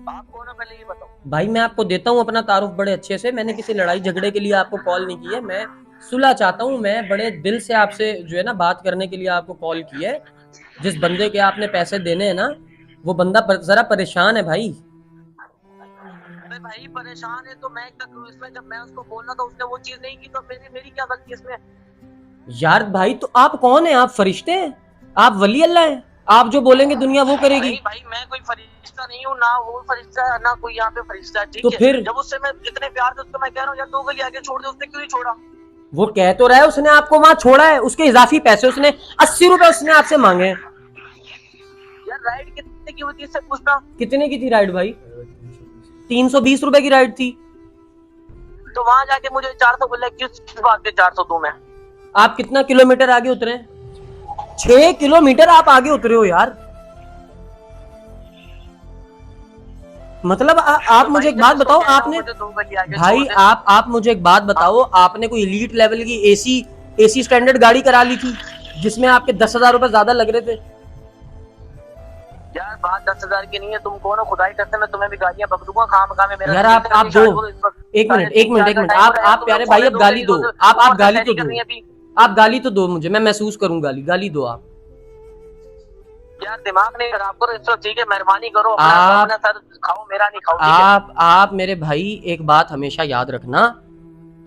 आप कौन है पहले ये बताओ। भाई मैं आपको देता हूँ अपना तारुफ बड़े अच्छे से, मैंने किसी लड़ाई झगड़े के लिए आपको कॉल नहीं की है, मैं सुलह चाहता हूँ, मैं बड़े दिल से आपसे जो है ना बात करने के लिए आपको कॉल की है। जिस बंदे के आपने पैसे देने हैं ना, वो बंदा जरा परेशान है भाई। अरे भाई परेशान है तो मैं क्या करूं इसमें? जब मैं उसको बोलना था उसने वो चीज नहीं की तो मेरी क्या गलती इसमें? यार भाई तो आप कौन है? आप फरिश्ते हैं? आप वली अल्लाह हैं? आप जो बोलेंगे दुनिया वो करेगी? भाई मैं कोई फरिश्ता नहीं हूँ, ना वो फरिश्ता है ना कोई यहाँ पे फरिश्ता है, ठीक तो है? फिर जब उससे मैं इतने प्यार से उसको मैं कह रहा हूँ यार 2 गली आगे छोड़ दे, उसने क्यों नहीं छोड़ा? वो कह तो रहा है उसने आपको वहां छोड़ा है, उसके इजाफी पैसे उसने 80 रुपए उसने आपसे मांगे हैं। यार राइड कितने की हुई थी इससे पूछना। कितने की थी राइड भाई? 320 रुपए की राइड थी। तो वहां जाके मुझे 400 बोला, किस बात के 400 दूं मैं? आप कितना किलोमीटर आगे उतरे? 6 किलोमीटर आप आगे उतरे हो यार। मतलब आप मुझे एक बात बताओ, आपने भाई आप मुझे एक बात बताओ, आपने कोई एलीट लेवल की एसी स्टैंडर्ड गाड़ी करा ली थी जिसमें आपके 10,000 रुपए ज्यादा लग रहे थे? यार बात 10,000 की नहीं है, तुम कौन हो? खुदाई करते मैं तुम्हें भी गालियां बक दूंगा खाम में मेरा। यार आप दो, एक मिनट आप प्यारे भाई अब गाली दो, आप गाली तो दो, आप गाली तो दो मुझे, मैं महसूस करूं गाली दो आप। यार दिमाग नहीं खराब करो इसको, ठीक है? मेहरबानी करो, अपना सर खाओ, मेरा नहीं खाओ। आप मेरे भाई एक बात हमेशा याद रखना,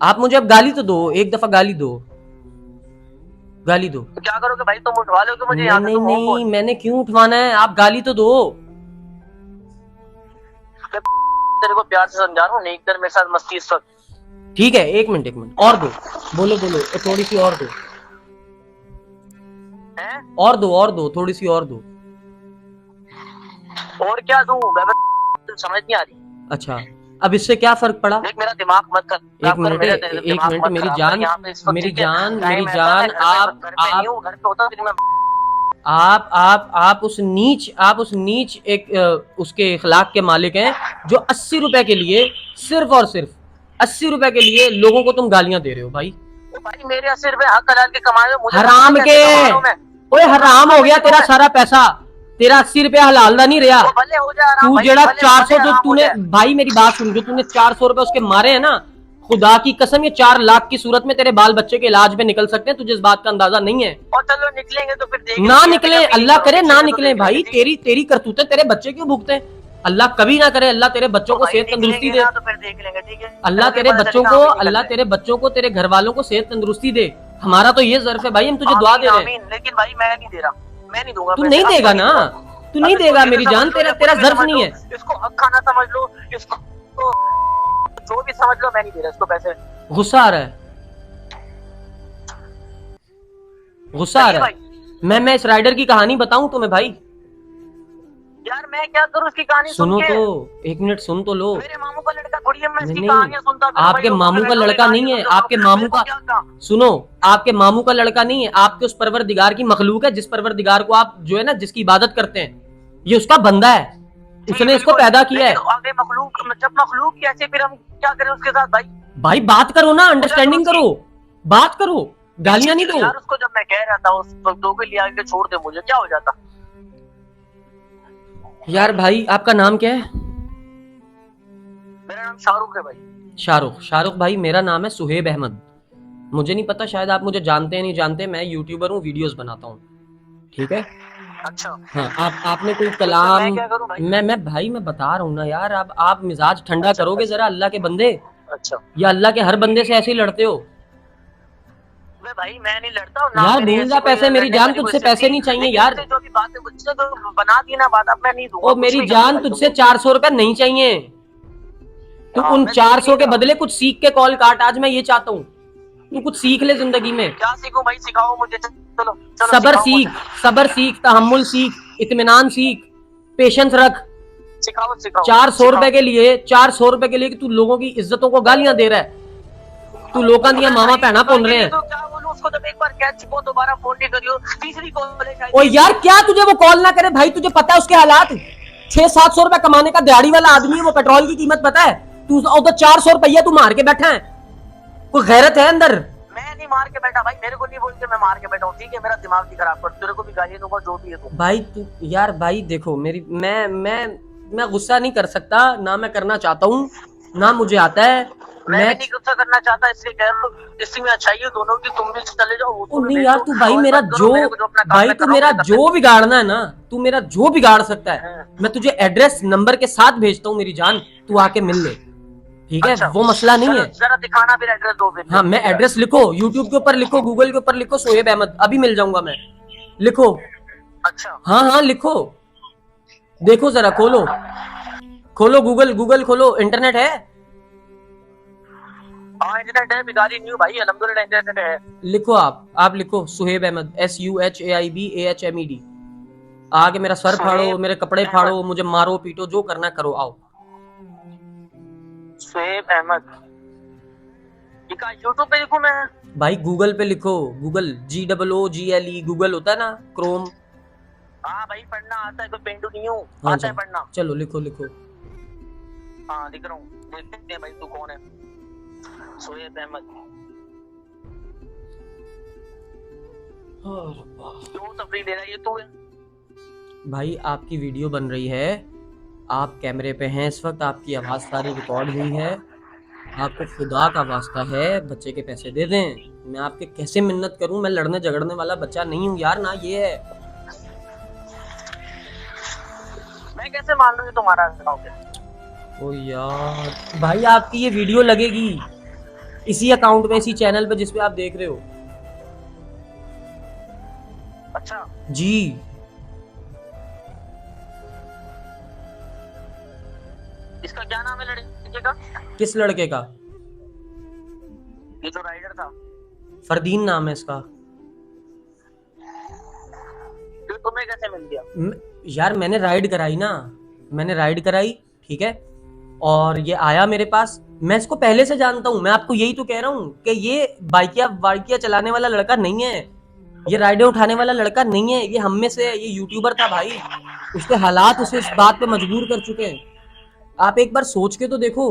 आप मुझे अब गाली तो दो, एक दफा गाली दो। तो क्या करोगे भाई? तुम उठवा लोगे मुझे? नहीं, मैंने क्यों उठवाना है? आप गाली तो दो। तेरे को प्यार से समझा रहा हूँ, नहीं कर मेरे साथ मस्ती इस वक्त। ठीक है, एक मिनट और दो, बोलो थोड़ी सी और दो, और दो थोड़ी सी और दो। और क्या दूं? समझ नहीं आ रही। अच्छा, अब इससे क्या फर्क पड़ा? देख मेरा दिमाग मत कर। एक मिनट मेरी जान आप उस नीच एक उसके इखलाक के मालिक हैं जो 80 रुपए के लिए, सिर्फ और सिर्फ 80 रुपए के लिए लोगों को तुम गालियां दे रहे हो भाई। भाई मेरे 80 रुपए हक हलाल के कमाए हो, मुझे हराम के, ओए हराम हो गया तेरा सारा पैसा, तेरा 80 रुपए हलाल दा नहीं रहा। तू जेड़ा 400 जो तूने, भाई मेरी बात सुन, जो तूने 400 रुपए उसके मारे हैं ना, खुदा की कसम ये 4 लाख की सूरत में तेरे बाल बच्चे के इलाज में निकल सकते हैं, तुझे इस बात का अंदाजा नहीं है। और चलो निकलेंगे तो फिर देखेंगे। ना निकले, अल्लाह करे ना निकले भाई, तेरी करतूतें तेरे बच्चे क्यों भुगते हैं? अल्लाह कभी ना करे, अल्लाह तेरे बच्चों को सेहत तंदुरुस्ती दे। अल्लाह तेरे बच्चों को तेरे घर वालों को सेहत तंदुरुस्ती दे। हमारा तो ये ज़र्फ है भाई, हम तुझे दुआ दे रहे हैं। लेकिन भाई मैं नहीं दे रहा, मैं नहीं दूंगा। तू नहीं देगा ना, तू नहीं देगा मेरी जान, तेरा ज़र्फ नहीं है। इसको हक खाना समझ लो, इसको जो भी समझ लो, मैं नहीं दे रहा इसको पैसे। गुस्सा आ रहा है। मैं इस राइडर की कहानी बताऊं तुम्हें भाई? यार मैं क्या करूं उसकी कहानी? सुनो तो, एक मिनट सुन तो लो। मेरे मामू का लड़का थोड़ी है, मैं इसकी कहानियां सुनता। आपके मामू का लड़का नहीं है, आपके मामू का, सुनो, आपके मामू का लड़का नहीं है, आपके उस परवरदिगार की मखलूक है, जिस परवरदिगार को आप जो है ना, जिसकी इबादत करते हैं, ये उसका बंदा है, उसने इसको पैदा किया है। आगे जब मखलूक की ऐसे, फिर हम क्या करें उसके साथ? भाई बात करो ना, अंडरस्टैंडिंग करो, बात करो, गालियां नहीं दो। यार उसको जब मैं कह रहा था उस 2 के लिए आगे छोड़ दे, मुझे क्या हो जाता? यार भाई आपका नाम क्या है? मेरा नाम शाहरुख है भाई। शाहरुख भाई, मेरा नाम है सुहेब अहमद। मुझे नहीं पता, शायद आप मुझे जानते हैं नहीं जानते, मैं यूट्यूबर हूँ, वीडियोस बनाता हूँ, ठीक है? अच्छा हाँ, आपने कोई कलाम, मैं क्या करूं भाई? मैं बता रहा हूँ ना यार, आप मिजाज ठंडा करोगे जरा अल्लाह के बंदे। अच्छा, या अल्लाह के हर बंदे से ऐसे ही लड़ते हो? भाई मैं नहीं लड़ता हूँ यार, भूल जा पैसे, मेरी जान, तुझसे पैसे नहीं चाहिए यार। जो भी बात है मुझसे तो बना दी ना बात, अब मैं नहीं दूंगा। ओ मेरी जान, तुझसे 400 रुपए नहीं चाहिए, तू उन 400 के बदले कुछ सीख के कॉल काट। आज मैं ये चाहता हूँ तू कुछ सीख ले जिंदगी में। क्या सीखूं भाई? सिखाओ मुझे। चलो सबर सीख, तहम्मुल सीख, इत्मीनान सीख, पेशेंस रख। सिखाओ 400 रुपए के लिए, 400 रुपए के लिए कि तू लोगों की इज्जतों को गालियां दे रहा है, तू लोगों दिया मामा भैना पुन रहे हैं। उसको जब एक बार कह चुको, दोबारा फोन नहीं करियो, तीसरी कॉल है। ओ यार, क्या तुझे वो कॉल ना करे भाई? तुझे पता है उसके हालात, 600-700 रुपए कमाने का दिहाड़ी वाला आदमी है वो, पेट्रोल की कीमत पता है? तू उधर 400 रुपया तू मार के बैठा है, कोई गैरत है अंदर? मैं नहीं मार के बैठा भाई, मेरे को नहीं बोल के मैं मार के बैठा हूँ, ठीक है? मेरा दिमाग नहीं खराब कर, तेरे को भी गाली दूंगा जो भी है तू। भाई तू यार भाई देखो मेरी मैं गुस्सा नहीं कर सकता, ना मैं करना चाहता हूँ, ना मुझे आता है। मैं भी नहीं गुस्सा करना चाहता, इसलिए कह रहा हूँ इसी में अच्छाई है दोनों की, तुम भी चले जाओ। ओ नहीं यार तू भाई मेरा जो भाई तू मेरा जो बिगाड़ना है ना, तू मेरा जो बिगाड़ सकता है, मैं तुझे एड्रेस नंबर के साथ भेजता हूँ मेरी जान, तू आके मिल ले, ठीक है? अच्छा, वो मसला नहीं है। जरा दिखाना फिर एड्रेस दो फिर। हाँ मैं एड्रेस लिखो, यूट्यूब के ऊपर लिखो, गूगल के ऊपर लिखो, शोएब अहमद, अभी मिल जाऊंगा मैं, लिखो। अच्छा हाँ हाँ लिखो, देखो जरा, खोलो खोलो गूगल खोलो, इंटरनेट है? हाँ इंटरनेट है, बिगाड़ी नहीं हूँ भाई, अल्हम्दुलिल्लाह इंटरनेट है। लिखो आप लिखो सुहेब अहमद, SUHAIBAHMED, आगे मेरा सर फाड़ो, मेरे कपड़े फाड़ो, मुझे मारो पीटो, जो करना करो, आओ। सुहेब अहमद, यूट्यूब पे लिखूं मैं? भाई गूगल पे लिखो, गूगल GOOGLE, गूगल होता है ना, क्रोम। हाँ भाई पढ़ना आता है, कोई पेंडू नहीं हूँ, हाँ आता है पढ़ना। चलो लिखो लिखो। हाँ लिख रहा हूँ, देखते हैं भाई तू कौन है। सुहेब अहमद, क्यों तफरीह ले रहा है ये तू है? भाई आपकी वीडियो बन रही है, आप कैमरे पे हैं इस वक्त, आपकी आवाज़ सारी रिकॉर्ड हुई है, आपको खुदा का वास्ता है बच्चे के पैसे दे दें। मैं आपके कैसे मिन्नत करूं, मैं लड़ने झगड़ने वाला बच्चा नहीं हूं यार, ना ये है। मैं कैसे मान लूं ये तुम्हारा अकाउंट है? ओ यार भाई आपकी ये वीडियो लगेगी इसी अकाउंट में, इसी चैनल पे जिसपे आप देख रहे हो। अच्छा जी इसका क्या नाम है लड़के का? किस लड़के का? ये जो राइडर था, फरदीन नाम है इसका। तो तुम्हें कैसे मिल गया? यार मैंने राइड कराई ना, मैंने राइड कराई, ठीक है, और ये आया मेरे पास, मैं इसको पहले से जानता हूँ, मैं आपको यही तो कह रहा हूँ कि ये बाइकिया चलाने वाला लड़का नहीं है, ये राइडें उठाने वाला लड़का नहीं है, ये हम में से, ये यूट्यूबर था भाई, उसके हालात उसे इस बात पे मजबूर कर चुके हैं। आप एक बार सोच के तो देखो,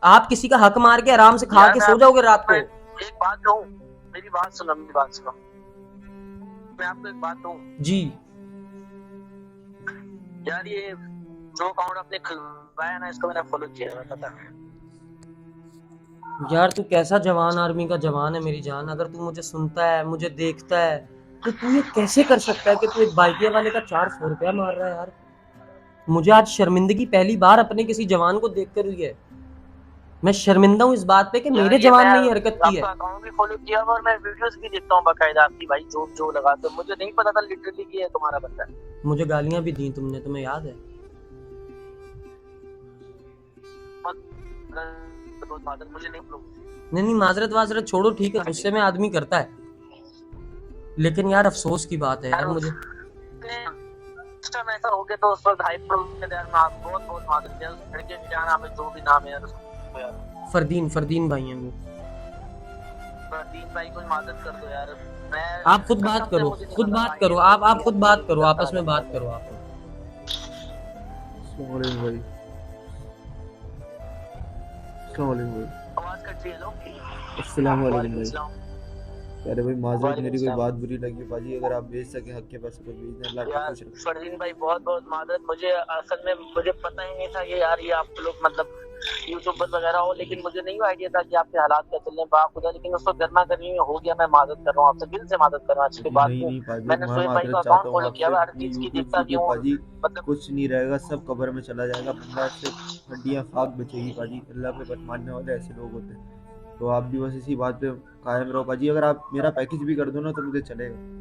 आप किसी का हक मार के आराम से खा के सो जाओगे रात को। एक बात कहूँ, मेरी बात सुनो, मेरी बात सुनो, मैं आपको एक बात कहूँ जी यार, ये जो अकाउंट आपने खुलवाया ना, इसको मैंने फॉलो किया है, पता यार तू कैसा जवान आर्मी का जवान है मेरी जान, अगर तू मुझे सुनता है, मुझे देखता है, तो तू ये कैसे कर सकता है कि तू एक बाइकिया वाले का 400 रुपया मार रहा है यार। मुझे आज शर्मिंदगी पहली बार अपने किसी जवान को देखकर हुई है, मैं शर्मिंदा हूँ इस बात पे कि मेरे जवान ने ये हरकत की है। आपका अकाउंट भी फॉलो किया और मैं वीडियोस भी देखता हूँ बाकायदा आपकी भाई, जो लगाते हो, मुझे नहीं पता था लिटरली कि ये तुम्हारा बंदा है। मुझे गालियां भी दी तुमने, तुम्हें याद है? मुझे नहीं माजरत वाजरत छोड़ो, ठीक है, गुस्से में आदमी करता है, लेकिन यार अफसोस की बात है यार मुझे। ऐसा हो गया तो उस वक्त हाइप बहुत बहुत मादर है, उस लड़के का नाम है, जो भी नाम है यार, फरदीन भाई हैं वो। फरदीन भाई को मदद कर दो यार। मैं आप खुद बात करो, आप खुद बात करो, आपस में बात करो आप। भाई आवाज कट रही है, लो अस्सलाम वालेकुम भाई। अरे भाई माजरत, मेरी कोई बात बुरी लगी बाजी, अगर आप भेज सके हक के पैसे तो भेज दें, अल्लाह आपको खुश रखे। फरदीन भाई बहुत बहुत मादरत, मुझे असल में मुझे पता ही नहीं था कि यार ये आप लोग मतलब यूट्यूबर वगैरह हो, लेकिन मुझे नहीं आइडिया था कि आपके हालात क्या चल रहे हैं बाखुदा, लेकिन उसको गर्मा गर्मी में हो गया। मैं मादरत कर रहा हूँ आपसे, दिल से मादरत कर रहा हूँ। अच्छी बात मैंने शोएब भाई का अकाउंट फॉलो किया, हर चीज की देखता भी हूँ, मतलब कुछ नहीं रहेगा, सब कब्र में चला जाएगा, बंदा से हड्डियां खाक बचेगी पाजी। अल्लाह पे बस मानने वाले ऐसे लोग होते हैं, तो आप भी बस इसी बात पे कायम रहो पाजी। अगर आप मेरा पैकेज भी कर दो ना तो मुझे चलेगा।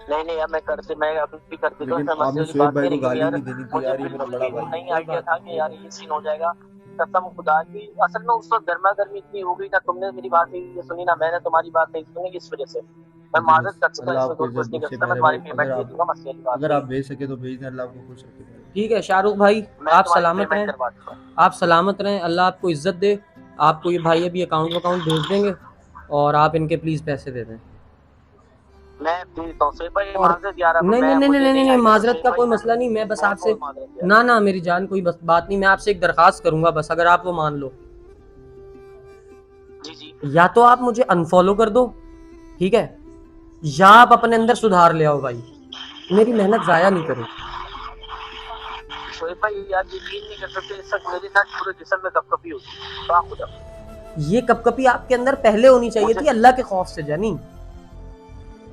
नहीं अब मैं करते, मैं अभी भी करते, लेकिन आपने शोएब भाई को गाली नहीं देनी थी यार, ये मेरा बड़ा भाई। नहीं आइडिया था कि यार ये सीन हो जाएगा, कसम खुदा की। असल में उस वक्त गर्मा गर्मी इतनी हो गई ना, तुमने मेरी बात नहीं सुनी ना मैंने तुम्हारी बात नहीं सुनी, इस वजह से मैं मादरत कर चुका, इसमें कोई कुछ नहीं कर सकता। मैं तुम्हारी पेमेंट दे दूंगा, मसले की बात। अगर आप भेज सके तो भेज दें, अल्लाह आपको खुश रखे। ठीक है शाहरुख भाई, आप सलामत रहें, आप सलामत रहें, अल्लाह आपको इज्जत दे। आपको ये भाई अभी अकाउंट भेज देंगे और आप इनके प्लीज पैसे दे दें। मैं भेजता हूं भाई, माजरत यार। नहीं माजरत का कोई मसला नहीं, मैं बस आपसे ना मेरी जान कोई बात नहीं, मैं आपसे एक दरखास्त करूंगा बस, अगर आप वो मान लो। या तो आप मुझे अनफॉलो कर दो, ठीक है, या आप अपने अंदर सुधार ले आओ भाई, मेरी मेहनत जाया नहीं करो। शोएब भाई यार यकीन नहीं कर सकते, इस वक्त मेरी ना पूरे जिस्म में कपकपी होती है, वाह खुदा। ये कपकपी आपके अंदर पहले होनी चाहिए थी, अल्लाह के खौफ से जानी।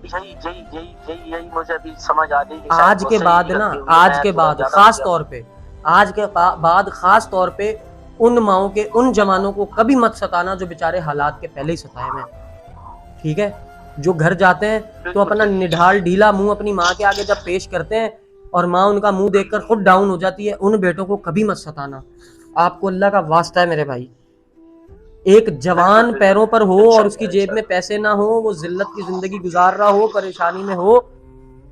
यही मुझे अभी समझ आ रही है। आज के बाद ना, आज के बाद खास तौर पे, आज के बाद खास तौर पे उन माओं के, उन जवानों को कभी मत सताना जो बेचारे हालात के पहले ही सताए हुए हैं, ठीक है। जो घर जाते हैं तो अपना निढाल ढीला मुंह अपनी माँ के आगे जब पेश करते हैं और माँ उनका मुंह देखकर खुद डाउन हो जाती है, उन बेटों को कभी मत सताना। आपको अल्लाह का वास्ता है मेरे भाई, एक जवान पैरों पर हो और उसकी जेब में पैसे ना हो, वो जिल्लत की जिंदगी गुजार रहा हो, परेशानी में हो,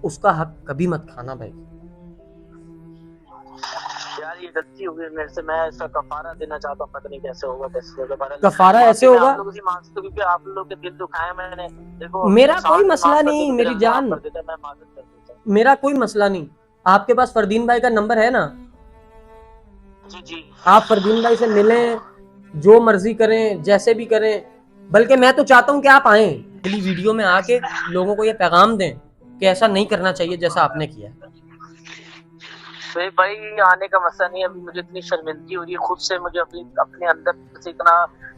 उसका हक कभी मत खाना भाई। यार ये गलती हो गई मेरे से, मैं इसका कफारा देना चाहता हूँ, पता नहीं कैसे होगा, कैसे होगा। कफारा ऐसे होगा, आप लोगों की मानसी तो, क्योंकि आप लोगों के दिल दुखाए मैंने, देखो मेरा कोई मसला नहीं, मेरी जान, मैं माजरत कर देता हूँ। मेरा कोई मसला नहीं। आपके पास फरदीन भाई का नंबर है ना? जी आप फरदीन भाई से मिलें, जो मर्जी करें, जैसे भी करें, बल्कि मैं तो चाहता हूं कि आप आएं, अगली वीडियो में आके लोगों को ये पैगाम दें कि ऐसा नहीं करना चाहिए जैसा आपने किया। शोएब भाई आने का मसला नहीं, अभी मुझे इतनी शर्मिंदगी हो रही है खुद से, मुझे अपने अंदर से इतना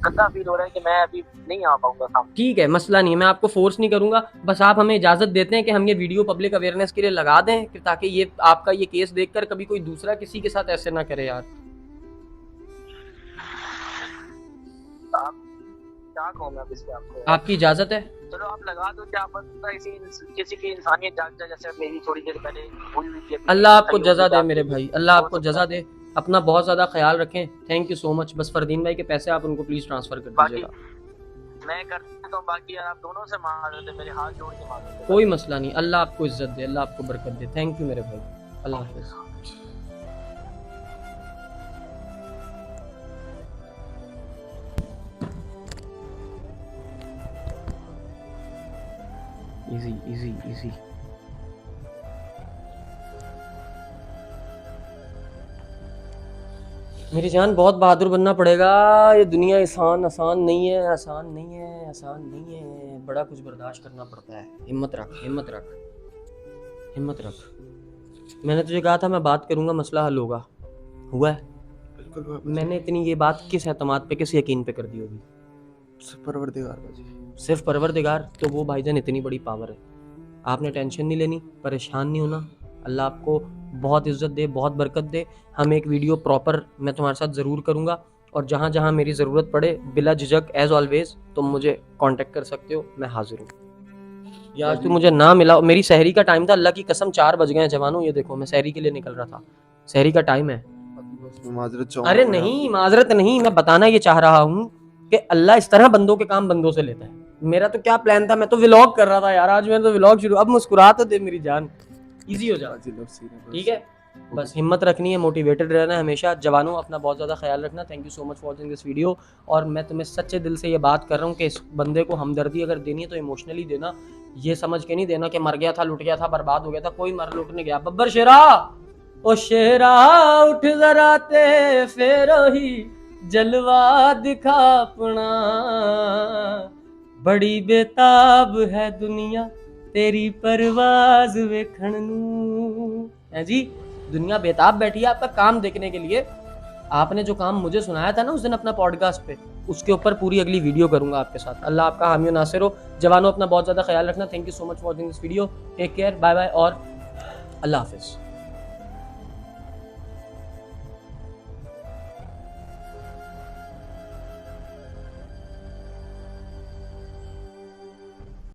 गंदा फील हो रहा है कि मैं अभी नहीं आ पाऊंगा सामने। ठीक है, मसला नहीं, मैं आपको फोर्स नहीं करूंगा, बस आप हमें इजाजत देते हैं कि हम ये वीडियो पब्लिक अवेयरनेस के लिए लगा दें, कि ताकि ये आपका ये केस देखकर कभी कोई दूसरा किसी के साथ ऐसे ना करे यार। आप क्या कहूँ मैं इस पे आपको? आपकी इजाजत है? चलो आप लगा दो, क्या पता किसी की इंसानियत जाग जाए, जैसे मेरी थोड़ी देर पहले हुई हुई थी। अल्लाह आपको जजा दे मेरे भाई, अल्लाह आपको जजा दे। अपना बहुत ज्यादा ख्याल रखें, थैंक यू सो मच। बस फरदीन भाई के पैसे आप उनको प्लीज ट्रांसफर कर दीजिएगा। मैं कर देता हूँ, बाकी यार आप दोनों से मांग मेरे हाथ जोड़ के मांग। कोई मसला नहीं, अल्लाह आपको इज्जत दे, अल्लाह आपको बरकत दे। थैंक यू मेरे भाई, अल्लाह हाफिज। Easy easy easy. मेरी जान बहुत बहादुर बनना पड़ेगा, ये दुनिया आसान नहीं है, आसान नहीं है, आसान नहीं है, बड़ा कुछ बर्दाश्त करना पड़ता है। हिम्मत रख, हिम्मत रख, हिम्मत रख। मैंने तुझे कहा था मैं बात करूंगा, मसला हल होगा, हुआ है? बिल्कुल। मैंने इतनी ये बात किस एतमाद पे, किस यकीन पे कर दी होगी? परवरदिगार भाई, सिर्फ परवरदिगार, तो वो भाईजान इतनी बड़ी पावर है। आपने टेंशन नहीं लेनी, परेशान नहीं होना, अल्लाह आपको बहुत इज्जत दे, बहुत बरकत दे। हम एक वीडियो प्रॉपर मैं तुम्हारे साथ ज़रूर करूँगा, और जहाँ जहाँ मेरी ज़रूरत पड़े बिला झिझक एज़ ऑलवेज तुम मुझे कांटेक्ट कर सकते हो, मैं हाजिर हूँ। यार तू मुझे ना मिला, मेरी सहरी का टाइम था, अल्लाह की कसम 4 बज गए हैं जवानों, ये देखो मैं सहरी के लिए निकल रहा था, सहरी का टाइम है। माजरत चाहूंगा। अरे नहीं, माजरत नहीं, मैं बताना ये चाह रहा हूँ कि अल्लाह इस तरह बंदों के काम बंदों से लेता है। मेरा तो क्या प्लान था, मैं तो व्लॉग कर रहा था यार, आज मैंने तो व्लॉग शुरू। अब मुस्कुरा तो दे मेरी जान, इजी हो जाए, ठीक है। बस हिम्मत रखनी है, मोटिवेटेड रहना है हमेशा। जवानों अपना बहुत ज़्यादा ख्याल रखना। Thank you so much for watching this video. और मैं तुम्हें सच्चे दिल से ये बात कर रहा हूँ कि इस बंदे को हमदर्दी अगर देनी है तो इमोशनली देना, ये समझ के नहीं देना कि मर गया था, लुट गया था, बर्बाद हो गया था। कोई मर लुटने गया। बब्बर शेरा, ओ शेरा उठ जरा ते फेर ही जलवा दिखा अपना, बड़ी बेताब है दुनिया तेरी परवाज वेखण नू। है जी, दुनिया बेताब बैठी है आपका काम देखने के लिए। आपने जो काम मुझे सुनाया था ना उस दिन अपना पॉडकास्ट पे, उसके ऊपर पूरी अगली वीडियो करूंगा आपके साथ। अल्लाह आपका हामी और नासिर हो। जवानों अपना बहुत ज्यादा ख्याल रखना। Thank you so much for watching this video. Take care, bye bye और अल्लाह हाफिज।